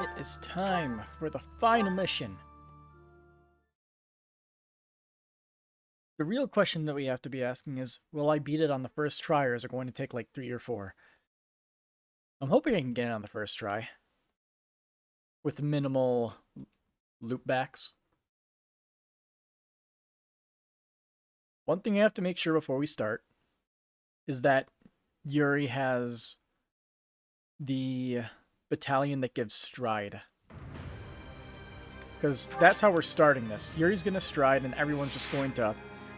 It is time for the final mission. The real question that we have to be asking is, will I beat it on the first try, or is it going to take like 3 or 4? I'm hoping I can get it on the first try. With minimal loopbacks. One thing I have to make sure before we start is that Yuri has the battalion that gives stride. Because that's how we're starting this. Yuri's going to stride and everyone's just going to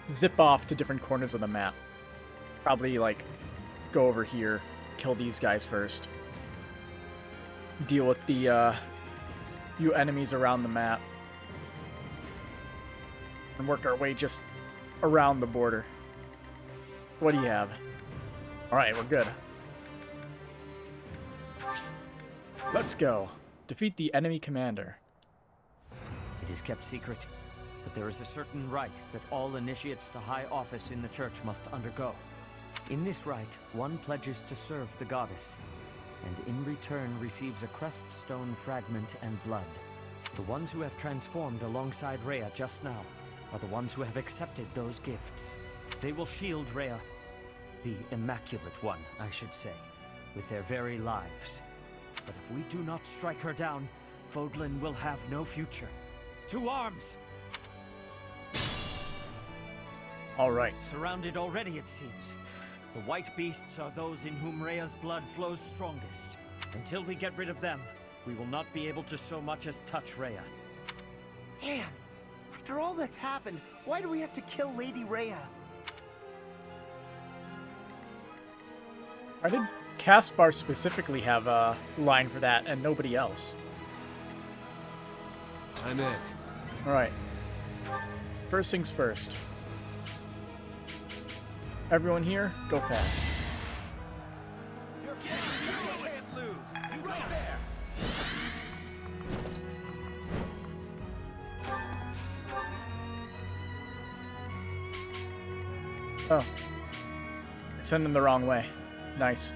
zip off to different corners of the map. Probably, like, go over here, kill these guys first. Deal with the few enemies around the map. And work our way just around the border. What do you have? Alright, we're good. Let's go. Defeat the enemy commander. It is kept secret, but there is a certain rite that all initiates to high office in the church must undergo. In this rite, one pledges to serve the goddess, and in return receives a crest stone fragment and blood. The ones who have transformed alongside Rhea just now are the ones who have accepted those gifts. They will shield Rhea, the Immaculate One, I should say, with their very lives. But if we do not strike her down, Fodlan will have no future. To arms! Alright. Surrounded already, it seems. The white beasts are those in whom Rhea's blood flows strongest. Until we get rid of them, we will not be able to so much as touch Rhea. Damn! After all that's happened, why do we have to kill Lady Rhea? Why did Caspar specifically have a line for that and nobody else? I'm in. Alright. First things first. Everyone here, go fast. You can't lose. You right there. Oh. Send them the wrong way. Nice.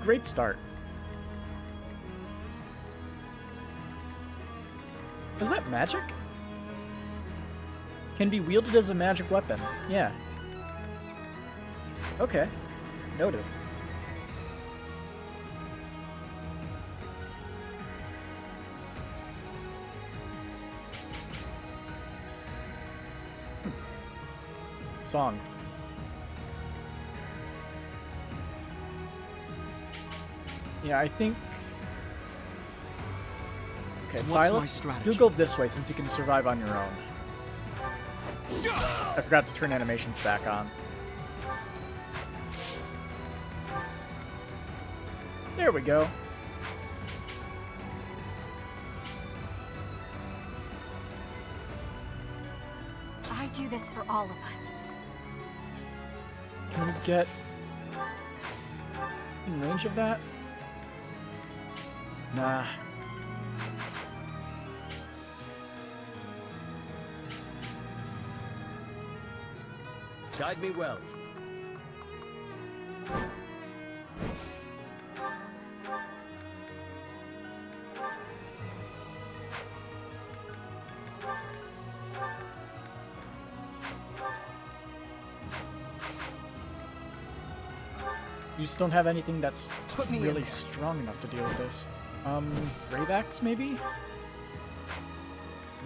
Great start. Is that magic? Can be wielded as a magic weapon. Yeah. Okay. Noted. Song. Yeah, I think... Okay, What's Violet, my strategy? you go this way since you can survive on your own. I forgot to turn animations back on. There we go. I do this for all of us. Can we get in range of that? Nah. Guide me well. You just don't have anything that's Put me in really there. strong enough to deal with this. Raybacks maybe?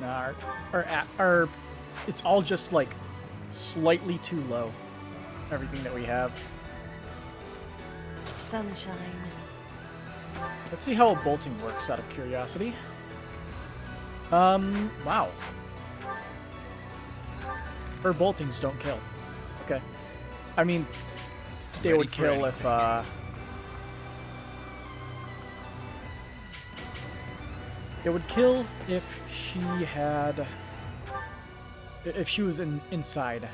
Nah, or it's all just like slightly too low. Everything that we have. Sunshine. Let's see how a bolting works out of curiosity. Wow. Her boltings don't kill. Okay. I mean, they would kill if, it would kill if she had... If she was inside.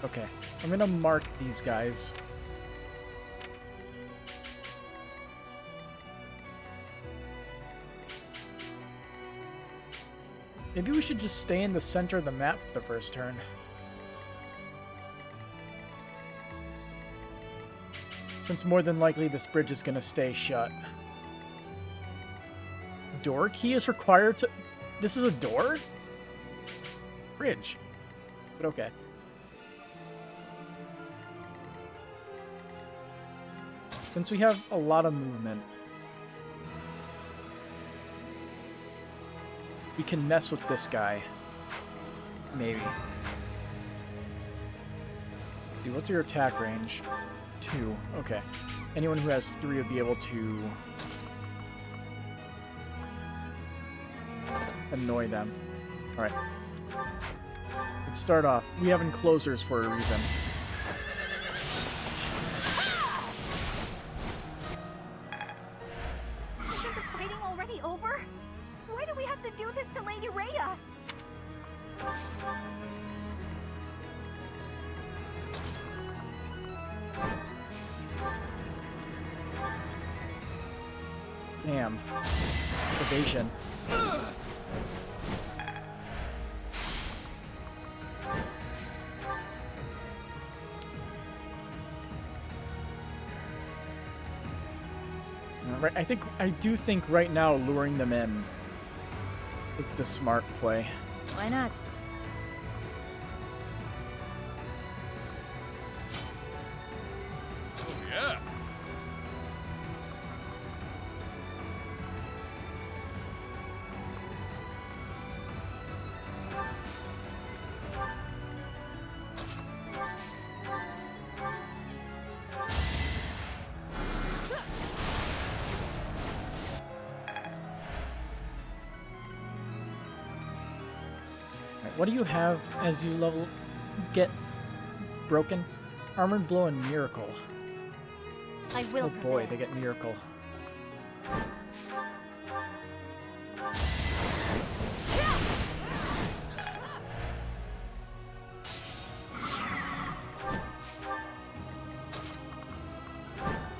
Okay, I'm gonna mark these guys. Maybe we should just stay in the center of the map for the first turn. Since more than likely this bridge is going to stay shut. Door key is required to... This is a door? Bridge. But okay. Since we have a lot of movement, we can mess with this guy. Maybe. Dude, what's your attack range? 2. Okay. Anyone who has 3 would be able to annoy them. Alright. Let's start off. We have enclosures for a reason. Isn't the fighting already over? Why do we have to do this to Lady Rhea? Damn. Evasion. Right, I do think right now luring them in is the smart play. Why not? Oh, yeah. What do you have as you level get broken? Armored Blow and Miracle. I will Oh boy, prevail. they get Miracle.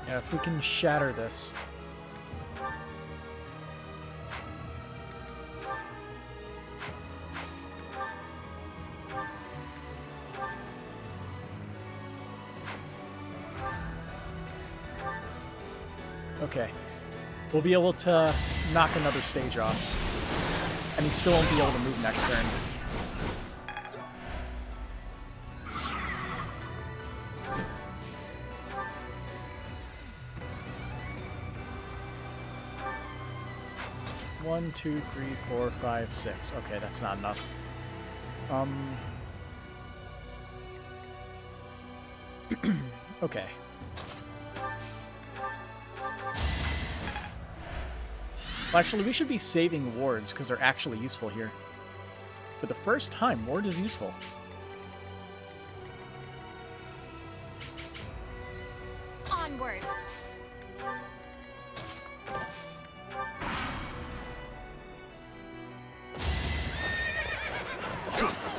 Yeah, if we can shatter this. Okay. We'll be able to knock another stage off. And he still won't be able to move next turn. One, two, three, four, five, six. Okay, that's not enough. Okay. Well, actually, we should be saving wards, because they're actually useful here. For the first time, ward is useful. Onward.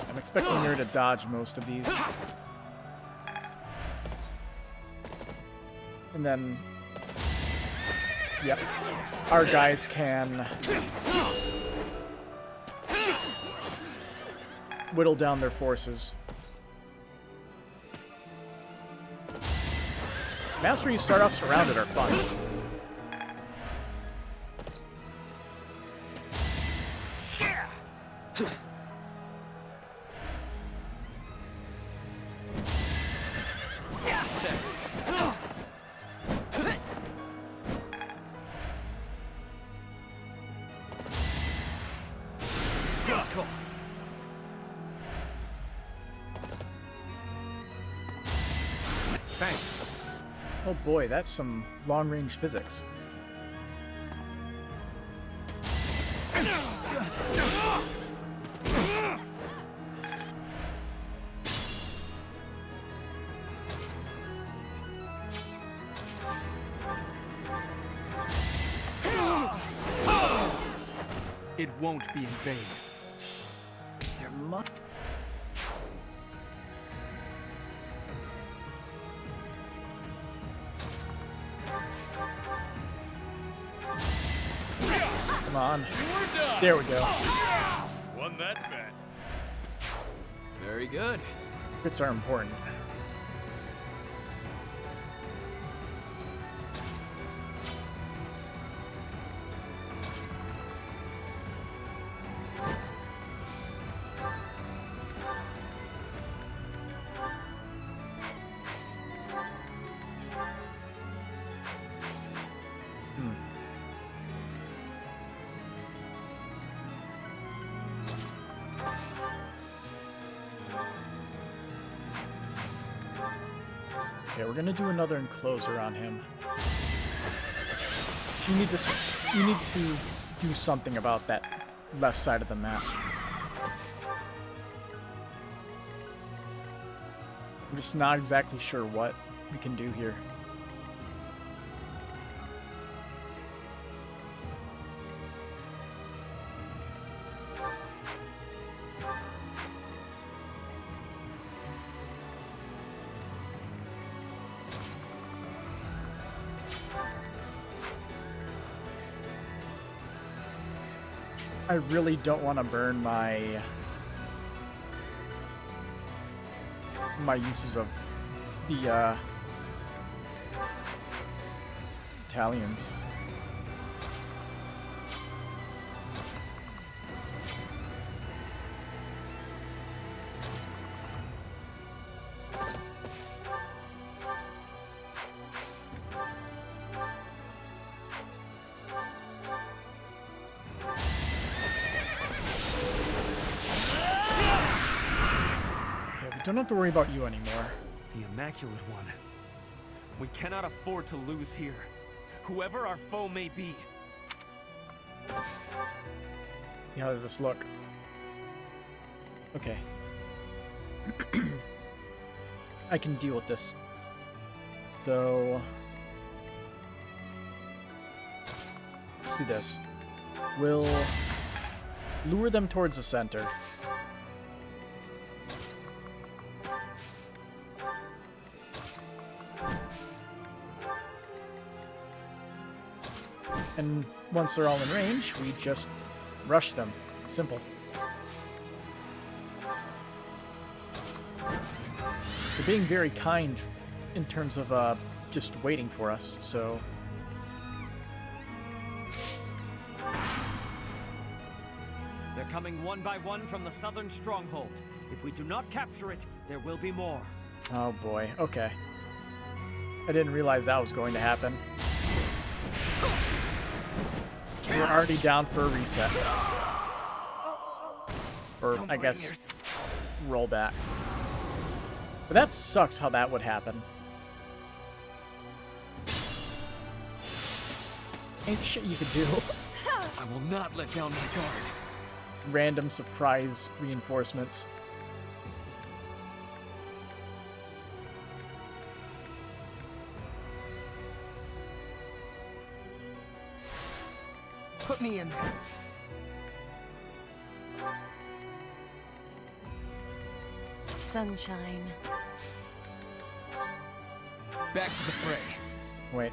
I'm expecting her to dodge most of these. And then... Yep. Our guys can whittle down their forces. Maps where you start off surrounded are fun. Thanks. Oh boy, that's some long-range physics. It won't be in vain. There must... Come on. We're done. There we go. on that bet. Very good. Crits are important. Okay, we're gonna do another enclosure on him. You need to do something about that left side of the map. I'm just not exactly sure what we can do here. I really don't want to burn my uses of the Italians. Don't have to worry about you anymore. The Immaculate One. We cannot afford to lose here. Whoever our foe may be. See how does this look? Okay. I can deal with this. So let's do this. We'll lure them towards the center. And once they're all in range, we just rush them. Simple. They're being very kind in terms of just waiting for us, so... They're coming one by one from the southern stronghold. If we do not capture it, there will be more. Oh boy, okay. I didn't realize that was going to happen. We're already down for a reset. Or, I guess, roll back. But that sucks how that would happen. Ain't shit you could do. I will not let down my guard. Random surprise reinforcements. Put me in there. Sunshine. Back to the fray. Wait.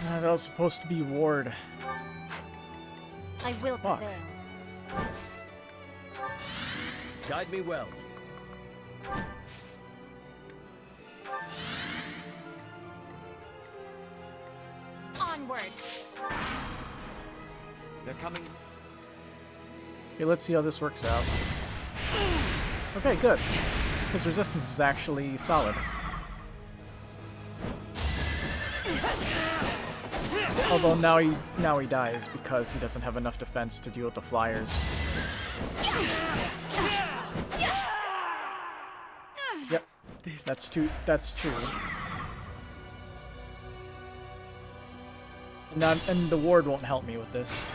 That was supposed to be Ward. I will Fuck. prevail. Guide me well. Onward. They're coming. Okay, let's see how this works out. Okay, good. His resistance is actually solid. Although now he dies because he doesn't have enough defense to deal with the flyers. Yep, that's two. That's two. And the ward won't help me with this.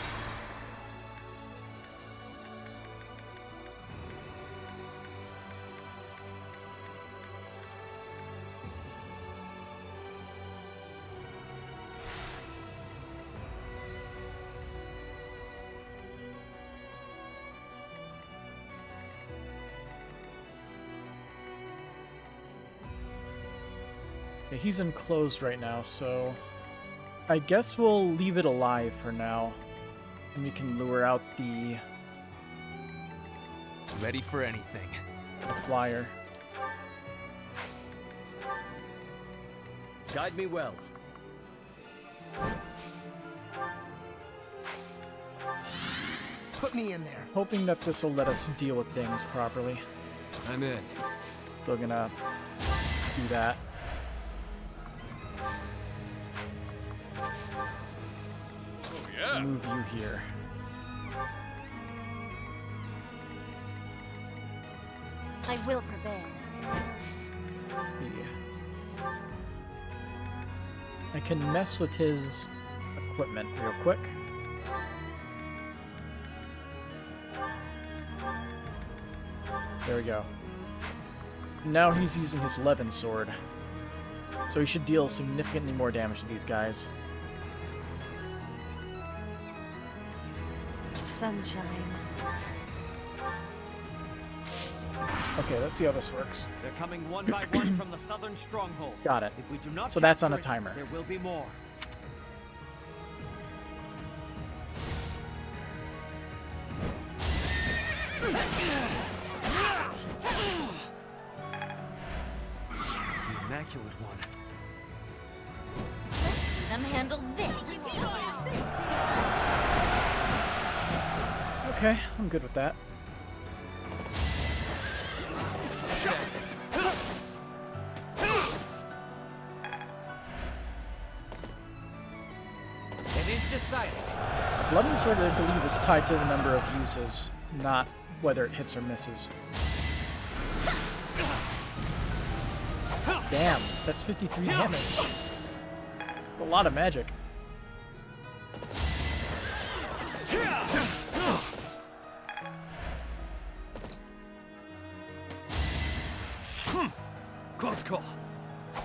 Okay, he's enclosed right now, so I guess we'll leave it alive for now. And we can lure out the Ready for anything. A flyer. Guide me well. Put me in there. Hoping that this will let us deal with things properly. I'm in. Still gonna do that. Oh yeah. Move you here. I will prevail. Yeah. I can mess with his equipment real quick. There we go. Now he's using his Levin sword. So he should deal significantly more damage to these guys. Sunshine. Okay, let's see how this works. They're coming one by one from the southern stronghold. Got it. If we do not So that's on a capture it, timer. there will be more. The Immaculate One. Let's see them handle this. Okay, I'm good with that. Says It is decided. Levin sword, I believe, is tied to the number of uses, not whether it hits or misses. Damn, that's 53 damage. A lot of magic. close call.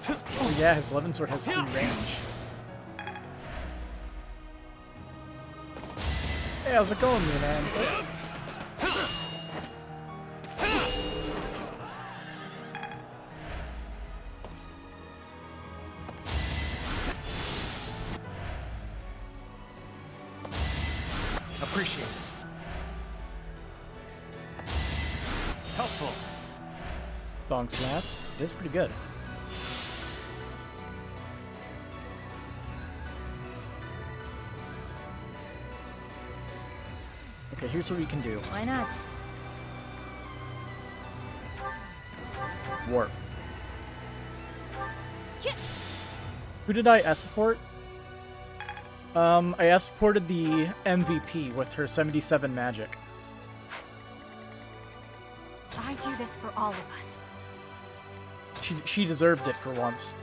Oh yeah, his Levin sword has 3 range. Hey, how's it going, man? Appreciate it. Helpful. Bong slaps. It is pretty good. Okay, here's what we can do. Why not? Warp. Who did I escort? I escorted the MVP with her 77 magic. I do this for all of us. She deserved it for once.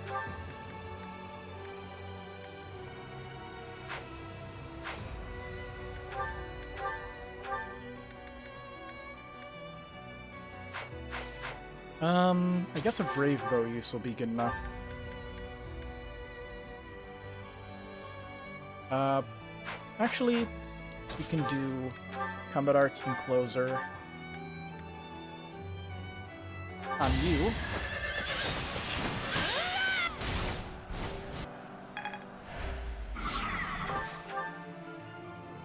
I guess a brave bow use will be good enough. Actually, we can do combat arts and closer on you.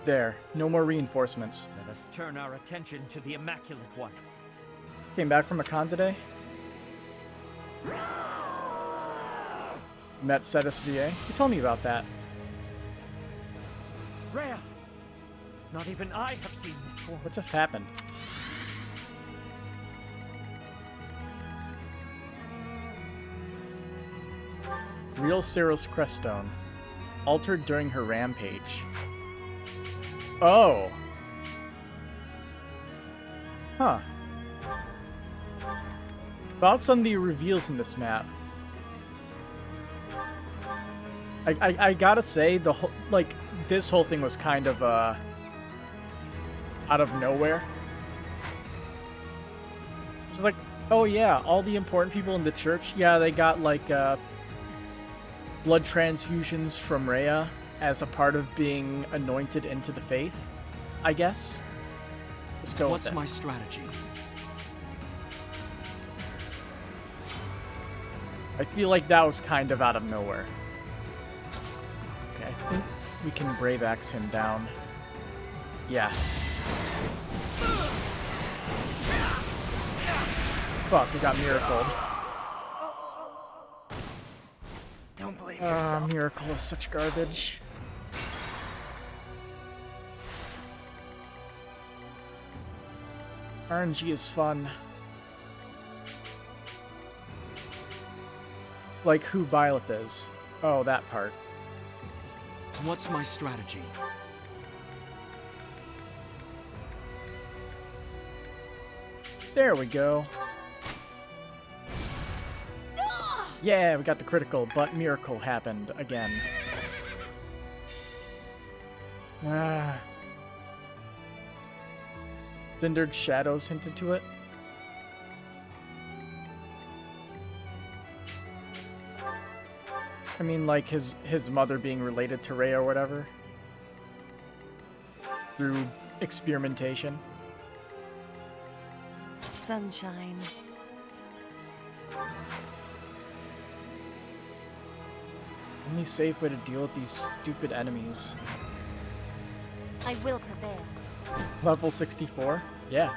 There, no more reinforcements. Let us turn our attention to the Immaculate One. Came back from a con today. Met Cetus VA. You told me about that. Rhea! Not even I have seen this form. What just happened? Real Cyril's Creststone. Altered during her rampage. Oh! Huh. Thoughts on the reveals in this map? I gotta say, the whole, this whole thing was kind of, out of nowhere. It's like, oh yeah, all the important people in the church, yeah, they got, blood transfusions from Rhea as a part of being anointed into the faith, I guess. Let's go What's with it. my strategy? I feel like that was kind of out of nowhere. Okay, I think we can Brave Axe him down. Yeah. fuck, we got miracled. Don't blame yourself. Miracle is such garbage. RNG is fun. Like who Byleth is. Oh, that part. What's my strategy? There we go. Yeah, we got the critical, but miracle happened again. Ah. Cindered shadows hinted to it. I mean, like his mother being related to Rhea or whatever. Through experimentation. Sunshine. Only safe way to deal with these stupid enemies. I will prevail. Level 64? Yeah.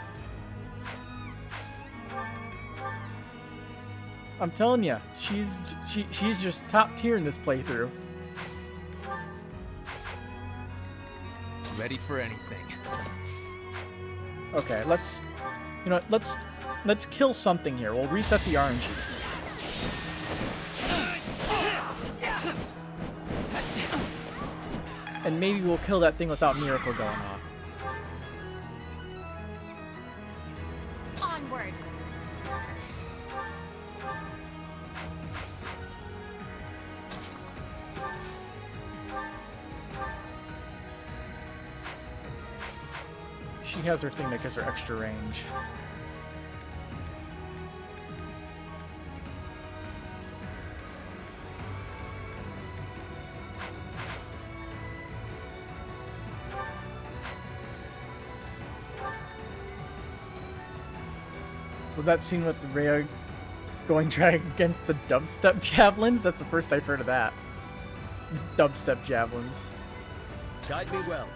I'm telling you, she's just top tier in this playthrough. Ready for anything. Okay, let's kill something here. We'll reset the RNG. And maybe we'll kill that thing without miracle going off. Onward. She has her thing that gives her extra range. Well, that scene with Rhea going against the dubstep javelins, that's the first I've heard of that. Dubstep javelins. Guide me well.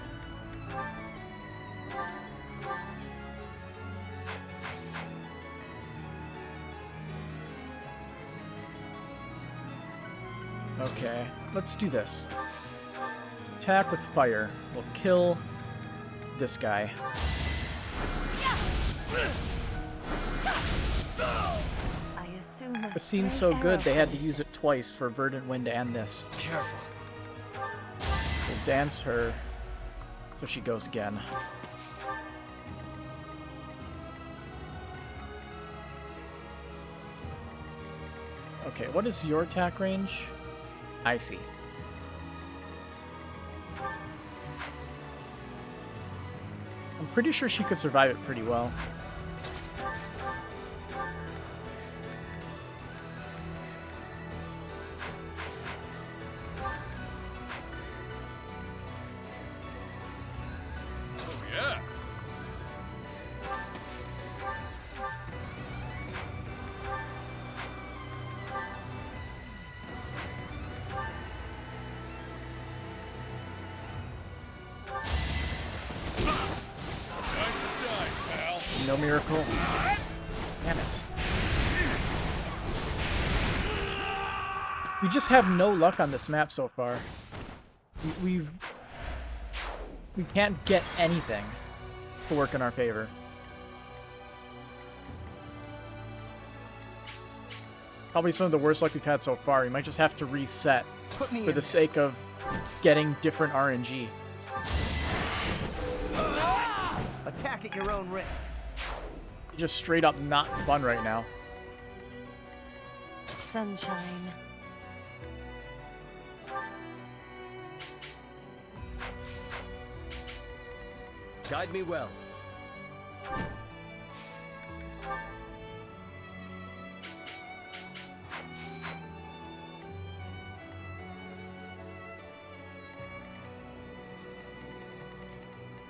Okay, let's do this. Attack with fire. We'll kill this guy. I assume a It seems stray so good arrow they had to finished use it twice for Verdant Wind and this. Careful. We'll dance her so she goes again. Okay, what is your attack range? I see. I'm pretty sure she could survive it pretty well. Oh, yeah. Time to die, pal. No miracle. Damn it. We just have no luck on this map so far. We can't get anything to work in our favor. Probably some of the worst luck we've had so far. We might just have to reset Put me for in the sake of getting different RNG. Attack at your own risk. Just straight up not fun right now. sunshine. Guide me well.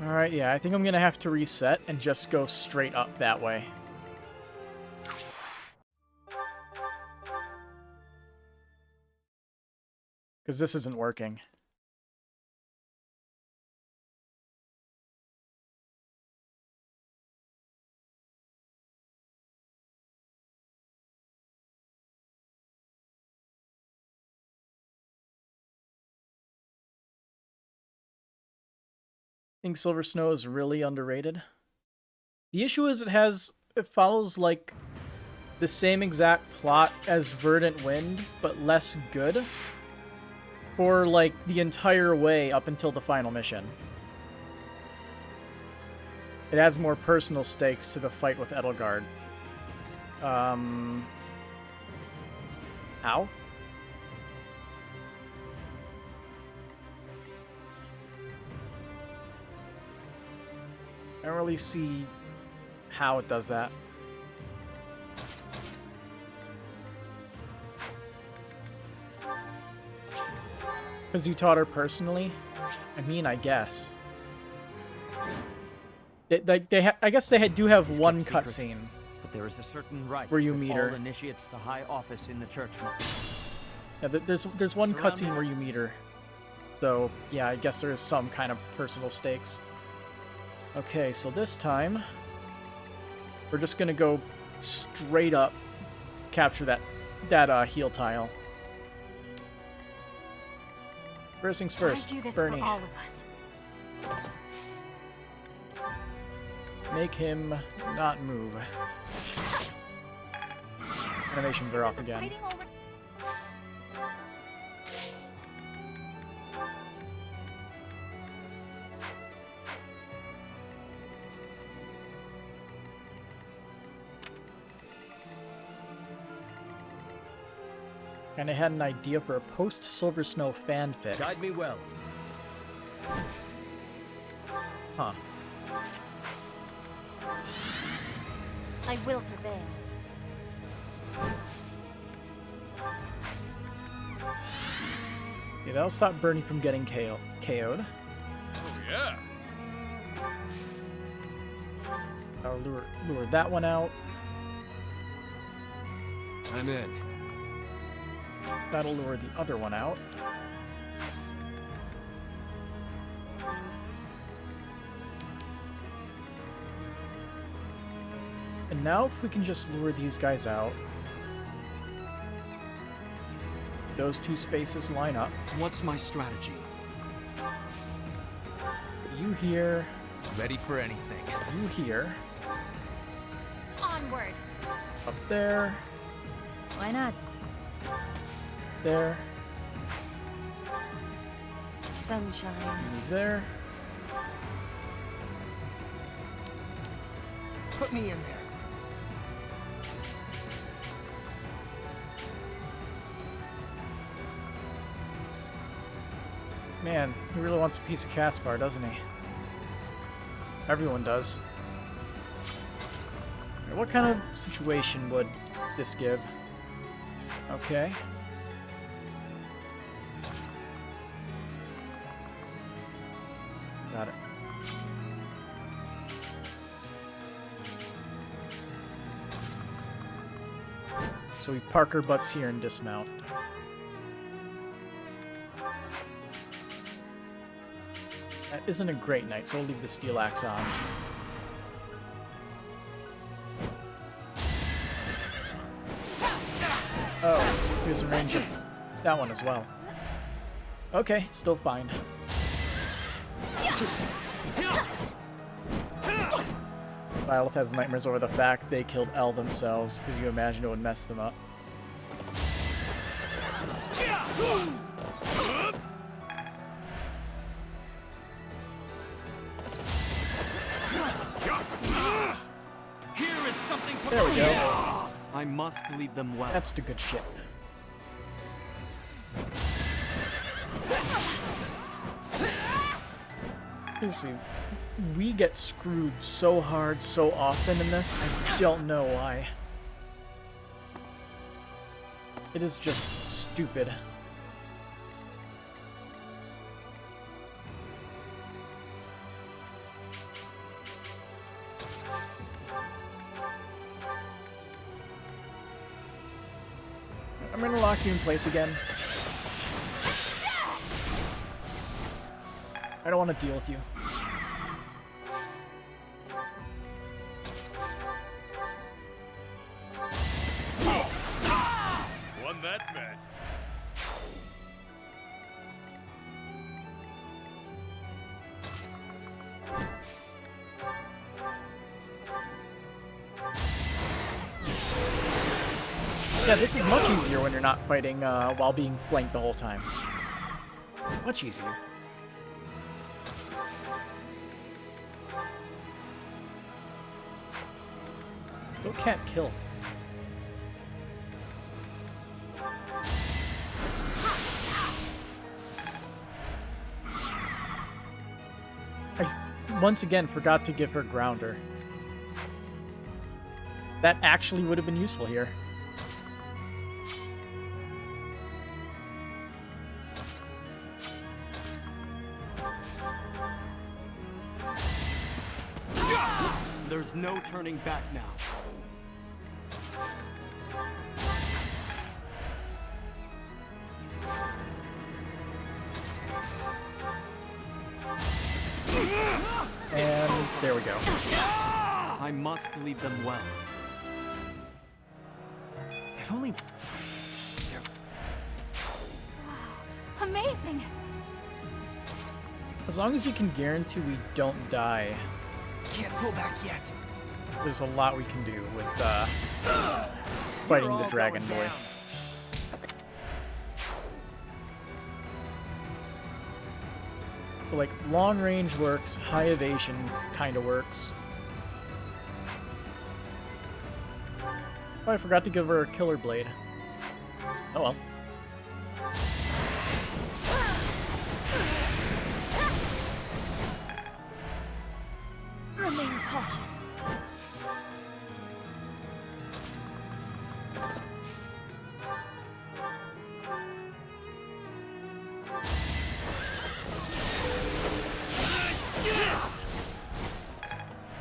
Alright, yeah, I think I'm gonna have to reset and just go straight up that way. Because this isn't working. think Silver Snow is really underrated. The issue is it follows like the same exact plot as Verdant Wind, but less good for like the entire way up until the final mission. It adds more personal stakes to the fight with Edelgard. How? I don't really see how it does that. Because you taught her personally? I mean, I guess. I guess they do have It is one kept secret, cutscene. But there is a certain right Where you that meet all her. initiates to high office in the church must. Yeah, there's one Surrounded. cutscene where you meet her. So, yeah, I guess there is some kind of personal stakes. Okay, so this time, we're just gonna go straight up, capture that heal tile. First things Gotta first, do this Bernie. for all of us. Make him not move. Animations are off Isn't the again. fighting already- And I had an idea for a post-Silver Snow fanfic. Guide me well. Huh. I will prevail. Yeah, that'll stop Bernie from getting KO'd. Oh, yeah. I'll lure that one out. I'm in. That'll lure the other one out. And now if we can just lure these guys out. Those two spaces line up. What's my strategy? You here, Ready for anything. you here, Onward. up there, Why not? there, Sunshine. you there. Put me in there. Man, he really wants a piece of Caspar, doesn't he? Everyone does. What kind of situation would this give? Okay. Got it. So we park our butts here and dismount. That isn't a great night, so we'll leave the steel axe on. Oh, here's a range of that one as well. Okay, still fine. Violet has nightmares over the fact they killed Elle themselves, because you imagine it would mess them up. Here is something to There we go. I must lead them well. That's the good shit. Seriously, we get screwed so hard so often in this, I don't know why. It is just stupid. I'm gonna lock you in place again. I don't want to deal with you. Won that bet. Yeah, this is much easier when you're not fighting while being flanked the whole time. Much easier. Still can't kill. I once again forgot to give her grounder. That actually would have been useful here. There's no turning back now. And there we go. I must lead them well. If only... Amazing! As long as you can guarantee we don't die, Can't pull back yet. there's a lot we can do with fighting You're the all dragon going boy. down. But, like, long range works, high evasion kind of works. Oh, I forgot to give her a killer blade. Oh well. Remain cautious.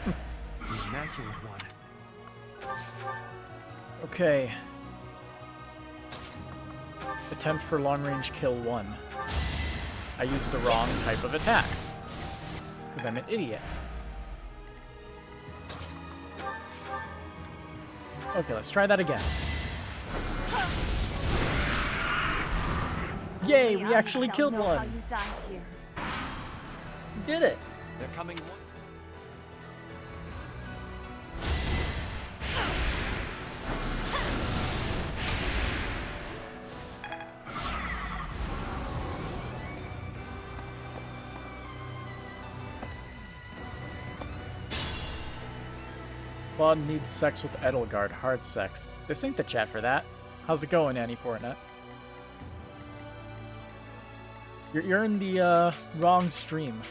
The Immaculate One. Okay. Attempt for long range kill 1. I used the wrong type of attack. Because I'm an idiot. Okay, let's try that again. Yay, we actually killed How one! you died here. We did it! They're coming one... Claude needs sex with Edelgard. Hard sex. This ain't the chat for that. How's it going, Annie Fortnite? You're in the wrong stream.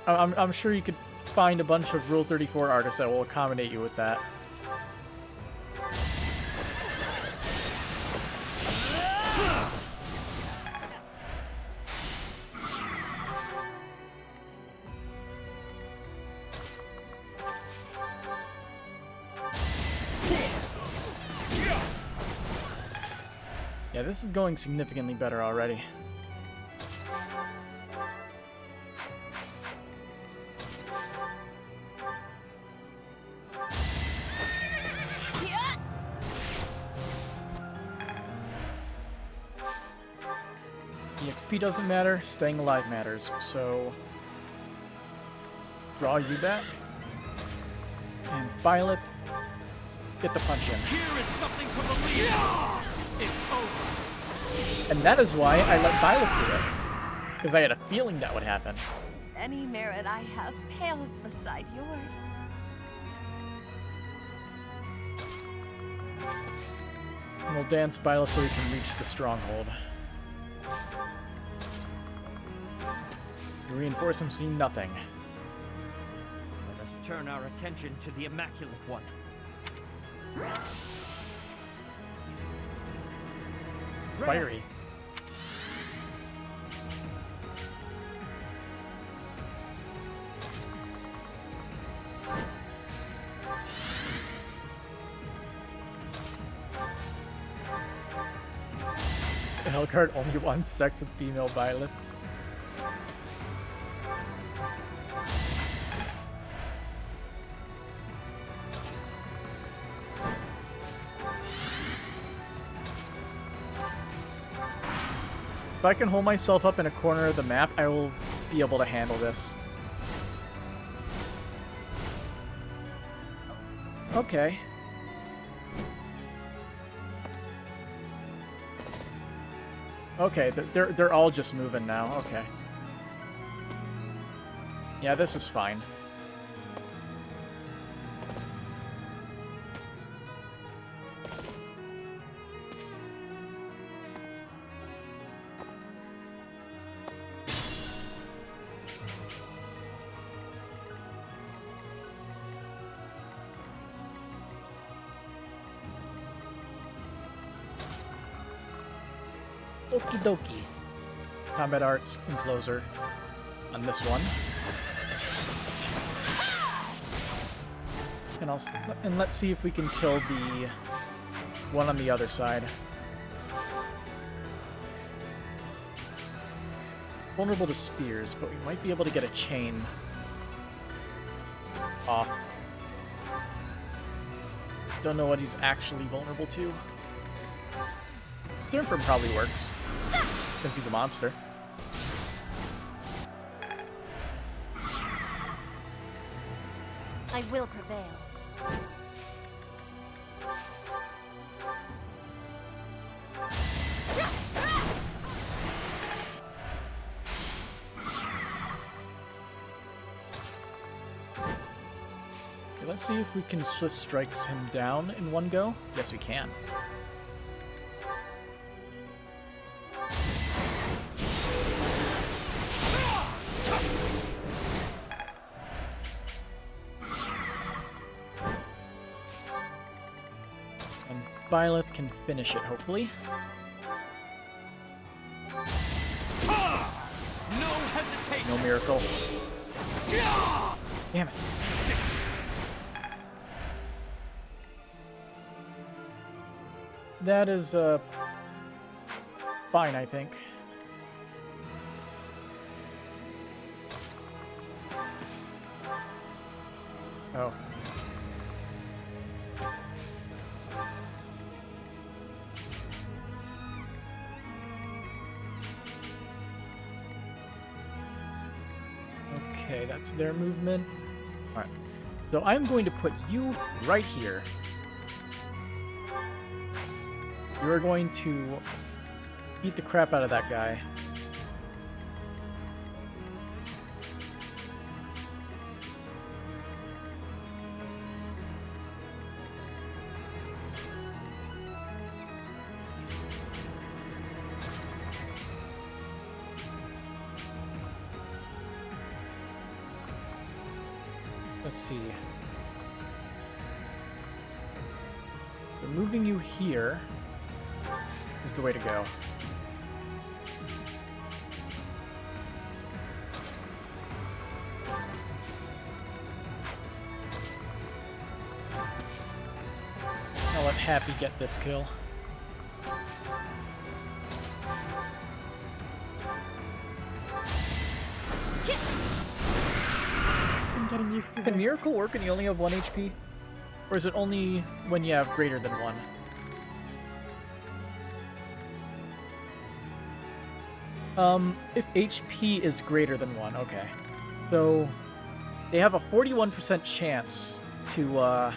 I'm sure you could find a bunch of Rule 34 artists that will accommodate you with that. Yeah, this is going significantly better already. EXP doesn't matter, staying alive matters, so draw you back, and Violet, get the punch in. Here is something to believe in. It's over. And that is why I let Violet do it, because I had a feeling that would happen. Any merit I have pales beside yours. And we'll dance Violet so we can reach the stronghold. The reinforcements mean nothing. Let us turn our attention to the Immaculate One. Fiery. Hellcard only wants sex with female Violet. If I can hold myself up in a corner of the map, I will be able to handle this. Okay. Okay, they're all just moving now. Okay. Yeah, this is fine. Okie dokie. Combat arts enclosure on this one. And let's see if we can kill the one on the other side. Vulnerable to spears, but we might be able to get a chain off. Don't know what he's actually vulnerable to. Surfer probably works, since he's a monster. I will prevail. Okay, let's see if we can swift strikes him down in one go. Yes, we can. Byleth can finish it, hopefully. No hesitation. No miracle. Damn it. That is, fine, I think. Oh. Okay, that's their movement. Alright. So I'm going to put you right here. You are going to beat the crap out of that guy. Let's see. So moving you here is the way to go. I'll let Happy get this kill. I'm getting used to Can this. Miracle work when you only have 1 HP? Or is it only when you have greater than 1? If HP is greater than 1, okay. So, they have a 41% chance to,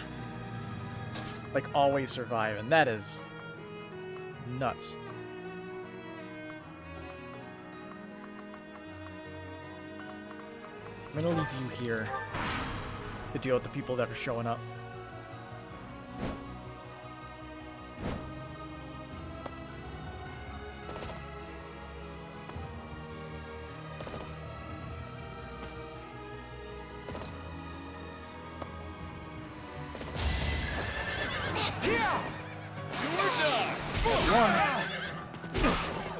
like, always survive, and that is nuts. I'm gonna leave you here to deal with the people that are showing up.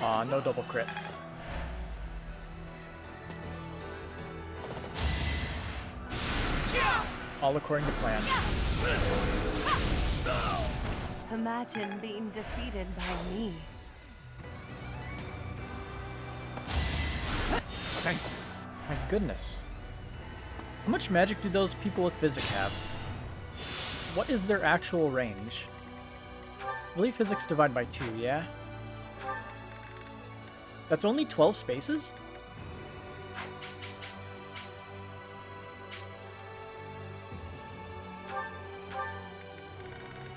Aw, no double crit. All according to plan. Imagine being defeated by me. My goodness. How much magic do those people with physics have? What is their actual range? I believe physics divide by 2, yeah? That's only 12 spaces?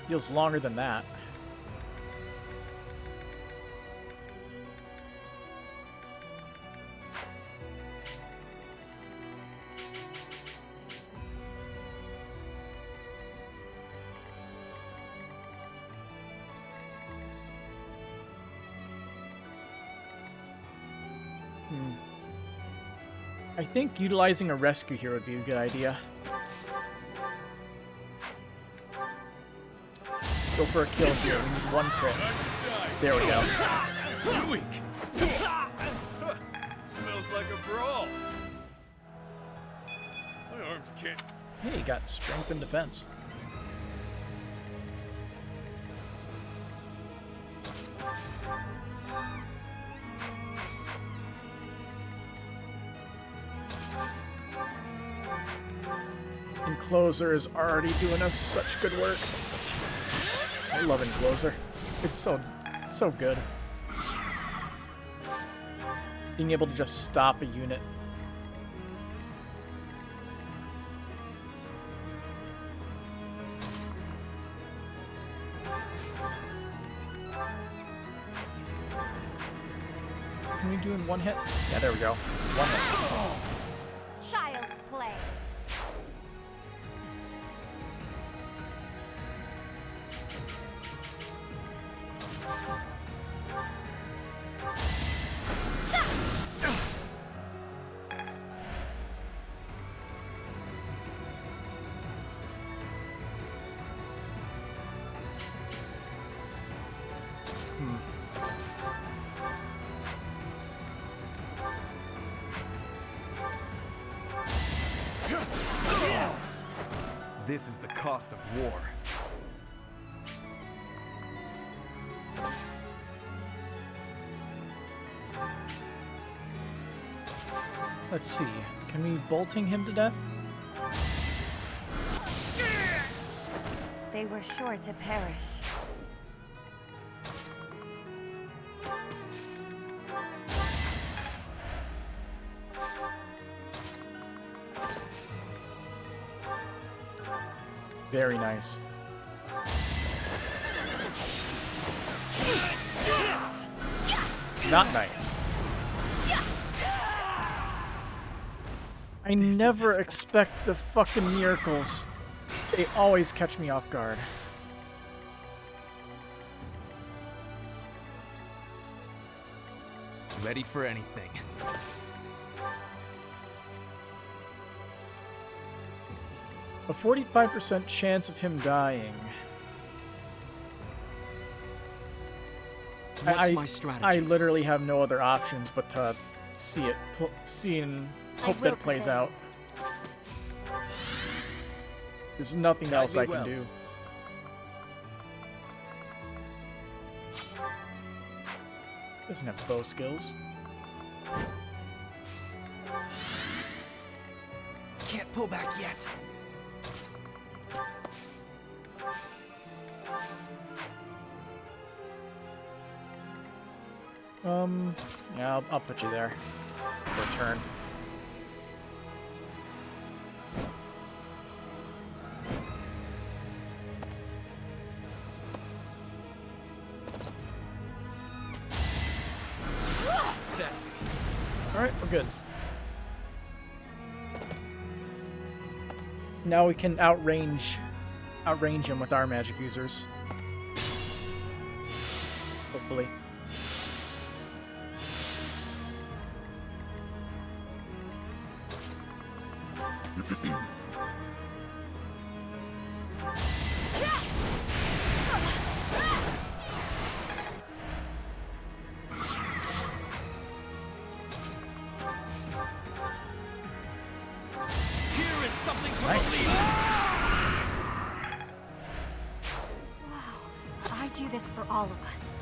Feels longer than that. I think utilizing a rescue here would be a good idea. Go for a kill here. We need one crit. There we go. Too weak. Smells like a brawl. My arms can't. Hey, you got strength and defense. Encloser is already doing us such good work. I love Encloser. It's so good. Being able to just stop a unit. Can we do in one hit? Yeah, there we go. One hit. Child's play. This is the cost of war. Let's see. Can we bolting him to death? They were sure to perish. Very nice. Not nice. I never expect the fucking miracles. They always catch me off guard. Ready for anything. A 45% chance of him dying. What's my strategy? I literally have no other options but to see and hope that it plays out. There's nothing else I can do. Doesn't have bow skills. Can't pull back yet. Yeah, I'll put you there for a turn. Sassy. Alright, we're good. Now we can outrange him with our magic users. Hopefully. Here is something to Nice. believe in. Wow. I do this for all of us.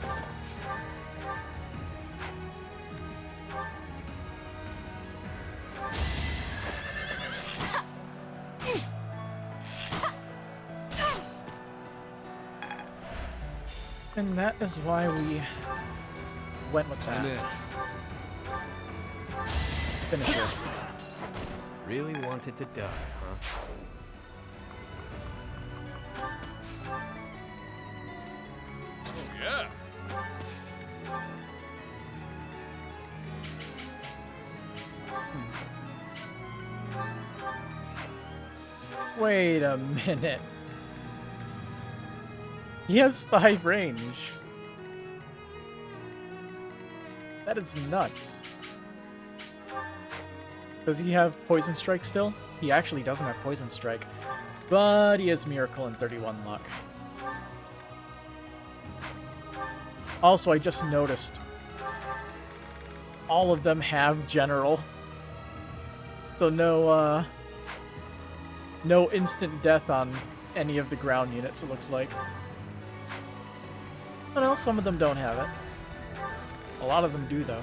And that is why we went with I'm in. that. Finish it. Really wanted to die, huh? Yeah. Wait a minute. He has 5 range. That is nuts. Does he have Poison Strike still? He actually doesn't have Poison Strike. But he has Miracle and 31 luck. Also, I just noticed all of them have General. So no instant death on any of the ground units, it looks like. But no, some of them don't have it. A lot of them do, though.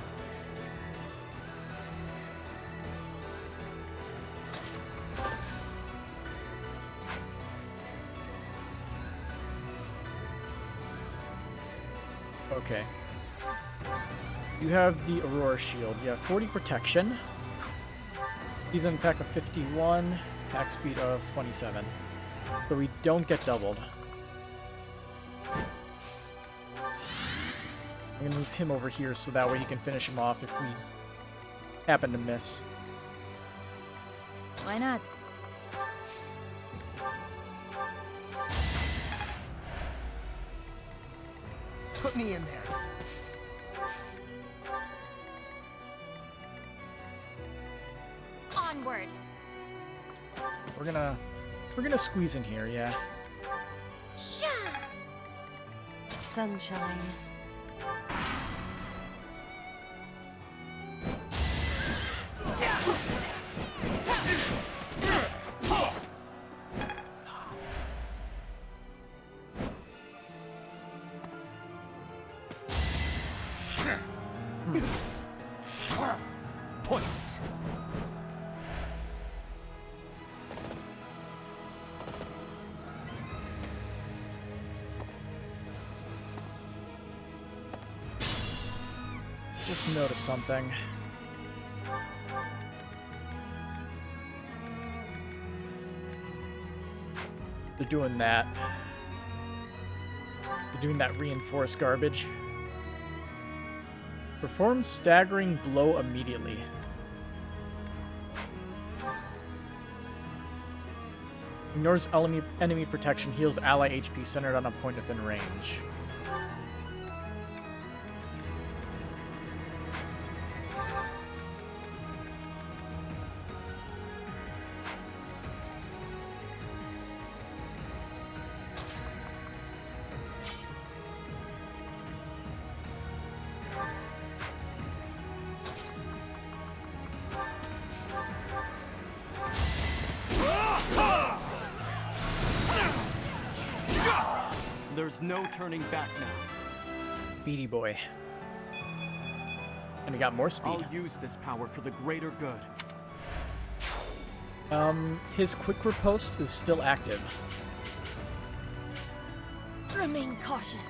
Okay. You have the Aurora Shield. You have 40 protection. He's an attack of 51, attack speed of 27. So we don't get doubled. I'm gonna move him over here so that way he can finish him off if we happen to miss. Why not? Put me in there. Onward. We're gonna squeeze in here, yeah. Sunshine. Points. Just noticed something. They're doing that. They're doing that reinforced garbage. Perform staggering blow immediately. Ignores enemy protection, heals ally HP centered on a point within range. There's no turning back now. Speedy boy. And he got more speed. I'll use this power for the greater good. His quick riposte is still active. Remain cautious.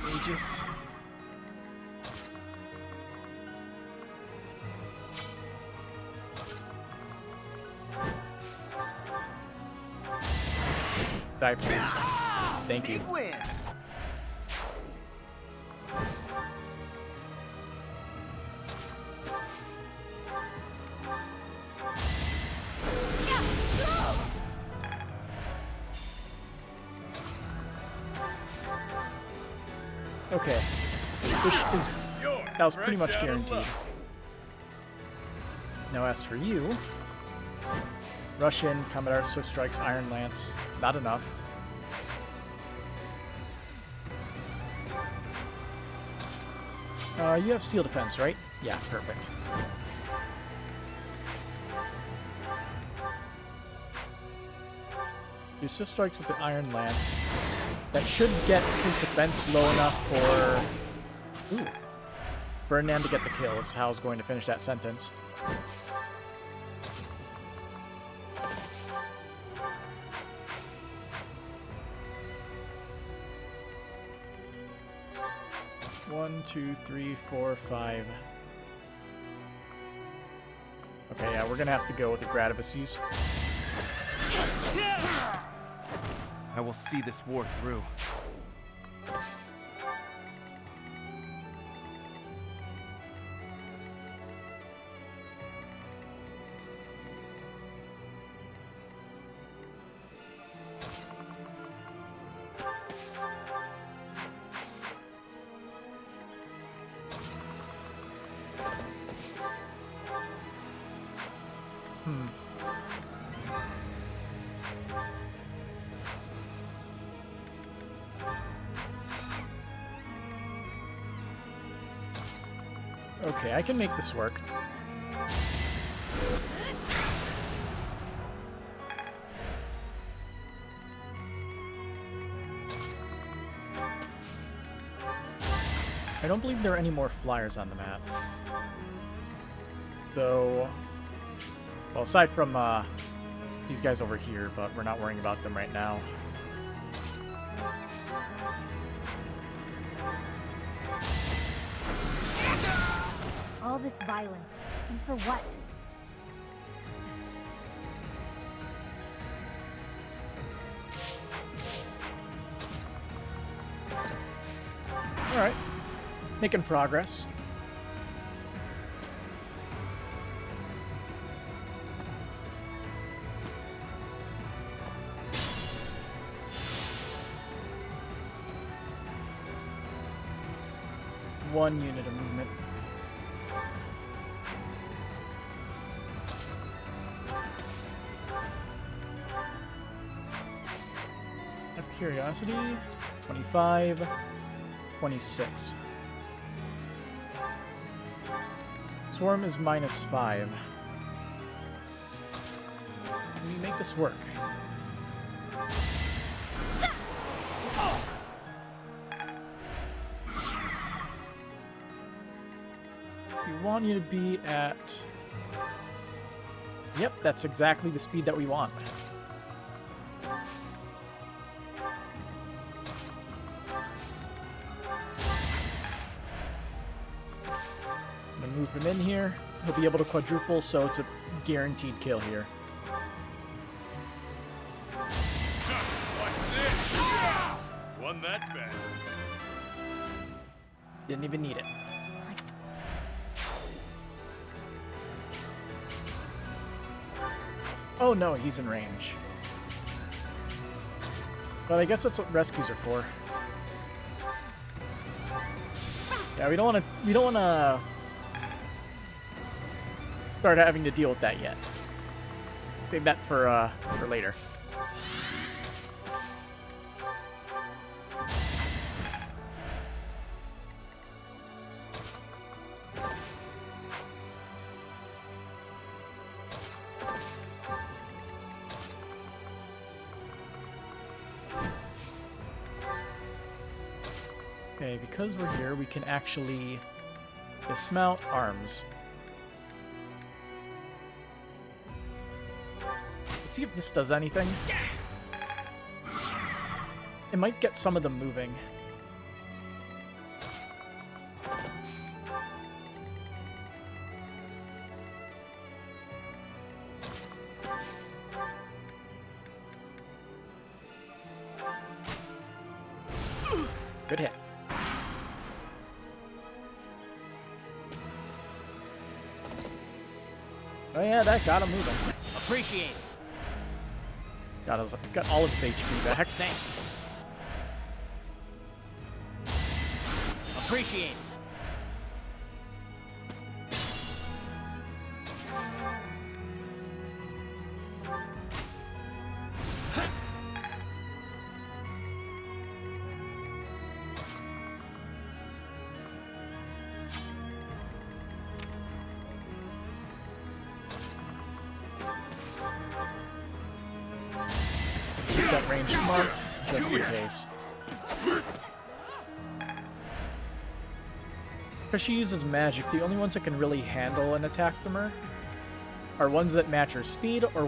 Aegis. Die, please. Thank you. Big win. Okay. Which is... that was pretty much guaranteed. Now as for you... Rush in, Combat Art, Swift Strikes, Iron Lance. Not enough. You have Steel Defense, right? Yeah, perfect. Do Swift Strikes with the Iron Lance. That should get his defense low enough for... Ooh. Ferdinand to get the kill is how I was going to finish that sentence. 1, 2, 3, 4, 5. Okay, yeah, we're gonna have to go with the Gradivus use. I will see this war through. Okay, I can make this work. I don't believe there are any more flyers on the map. So, well, aside from these guys over here, but we're not worrying about them right now. All this violence, and for what? Alright. Making progress. One unit of movement. Out of curiosity, 25, 26. Swarm is -5. Can we make this work? We want you to be at... Yep, that's exactly the speed that we want. I'm gonna move him in here. He'll be able to quadruple, so it's a guaranteed kill here. What's this? Won that bet. Didn't even need it. Oh no, he's in range. But I guess that's what rescues are for. Yeah, we don't want to start having to deal with that yet. Save that for later. Okay, because we're here, we can actually dismount arms. Let's see if this does anything. It might get some of them moving. Good hit. Oh yeah, that got him moving. Appreciate it. Got all of his HP back. Thanks. Appreciate it. Keep that range marked, just in case. Because she uses magic, the only ones that can really handle an attack from her are ones that match her speed, or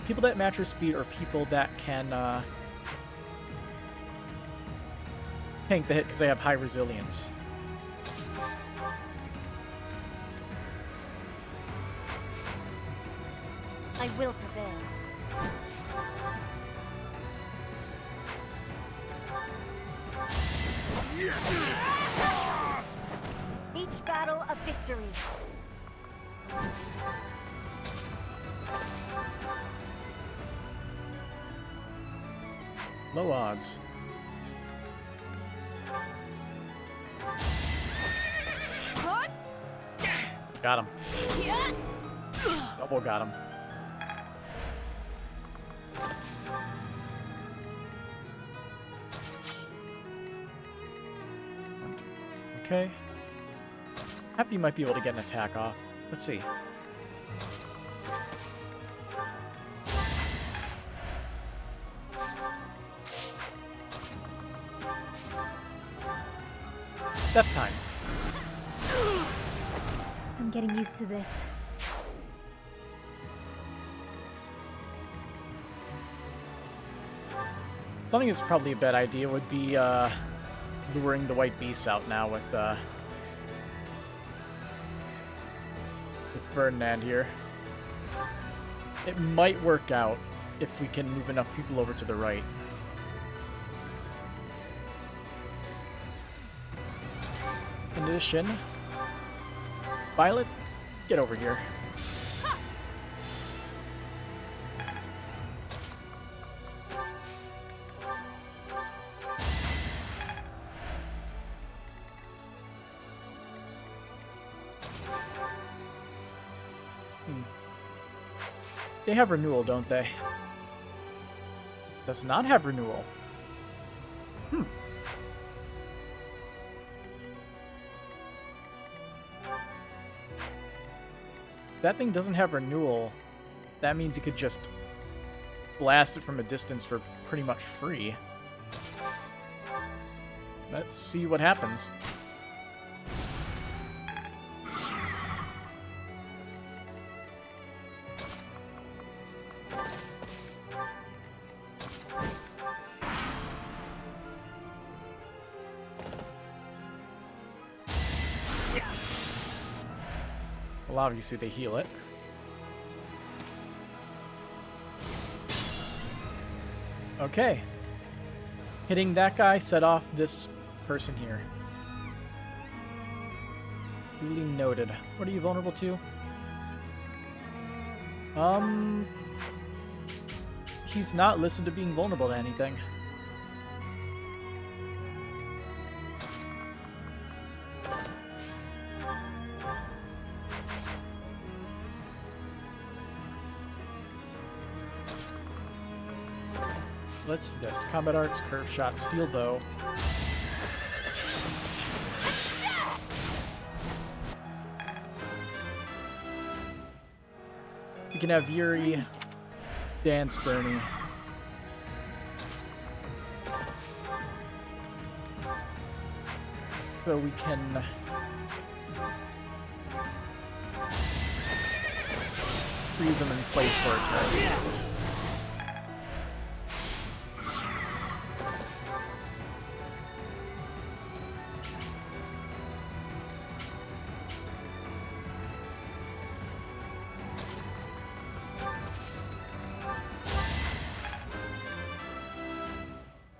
people that match her speed, or people that can tank the hit because they have high resilience. I will prevail. Each battle a victory. Low odds. Got him. Double got him. Okay. Happy might be able to get an attack off. Let's see. Death time. I'm getting used to this. Something that's probably a bad idea would be luring the white beasts out now with Ferdinand here. It might work out if we can move enough people over to the right. In addition, Violet, get over here. They have renewal, don't they? Does not have renewal. That thing doesn't have renewal. That means you could just blast it from a distance for pretty much free. Let's see what happens. Well, obviously they heal it. Okay. Hitting that guy set off this person here. Duly noted. What are you vulnerable to? He's not listed to being vulnerable to anything. Let's do this. Combat Arts, Curve Shot, Steel Bow. We can have Yuri dance Bernie. So we can freeze him in place for a turn.